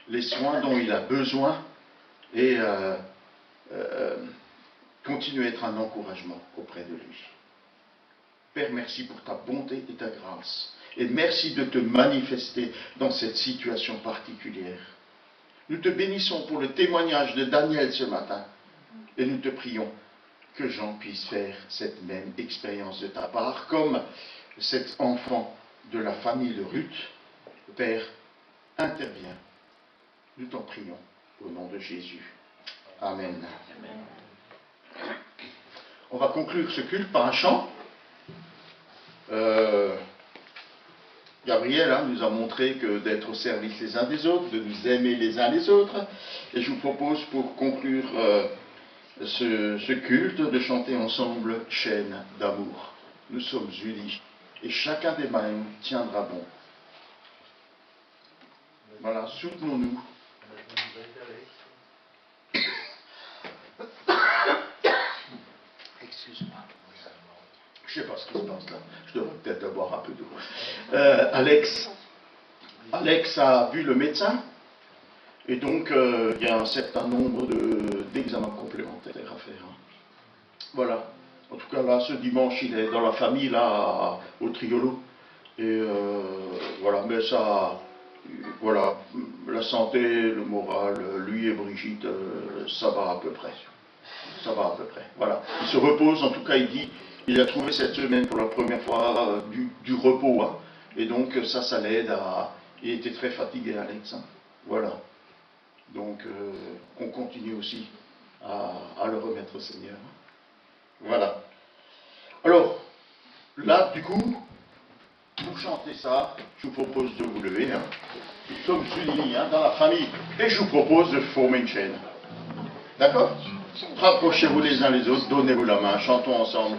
les soins dont il a besoin et continue à être un encouragement auprès de lui. Père, merci pour ta bonté et ta grâce. Et merci de te manifester dans cette situation particulière. Nous te bénissons pour le témoignage de Daniel ce matin. Et nous te prions que Jean puisse faire cette même expérience de ta part, comme cet enfant de la famille de Ruth. Père, interviens. Nous t'en prions au nom de Jésus. Amen. Amen. va conclure ce culte par un chant. Gabriel nous a montré que d'être au service les uns des autres, de nous aimer les uns les autres. Et je vous propose pour conclure ce culte de chanter ensemble Chaîne d'amour. Nous sommes unis et chacun des mains tiendra bon. Voilà, soutenons-nous. Excuse-moi. Je ne sais pas ce qui se passe là. Je devrais peut-être boire un peu d'eau. Alex a vu le médecin. Et donc, il y a un certain nombre d'examens complémentaires à faire. Voilà. En tout cas, là, ce dimanche, il est dans la famille, là, au Triolo. Et voilà, mais ça... Voilà, la santé, le moral, lui et Brigitte, ça va à peu près. Ça va à peu près, voilà. Il se repose, en tout cas, il dit, il a trouvé cette semaine pour la première fois du repos. Hein. Et donc, ça l'aide à... Il était très fatigué, Alex. Hein. Voilà. Donc, on continue aussi à le remettre au Seigneur. Voilà. Alors, là, du coup, pour chanter ça, je vous propose de vous lever. Hein. Nous sommes unis dans la famille. Et je vous propose de former une chaîne. D'accord? Rapprochez-vous les uns les autres, donnez-vous la main, chantons ensemble.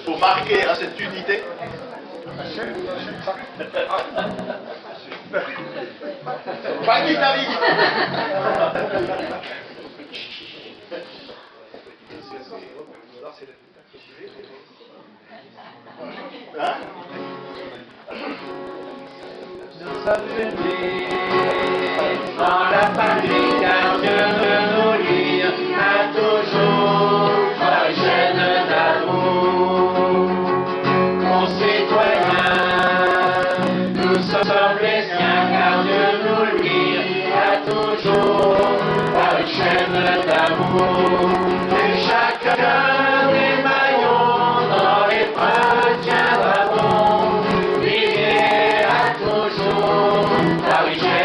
Pour marquer cette unité. Pas guitariste. Hein? Nous sommes unis dans la famille, car Dieu veut nous lire à toujours par une chaîne d'amour. Concitoyens, nous sommes les siens, car Dieu nous lie à toujours par une chaîne d'amour. Et chacun des maillons dans l'épreuve tiendra bon, lié à toujours par une chaîne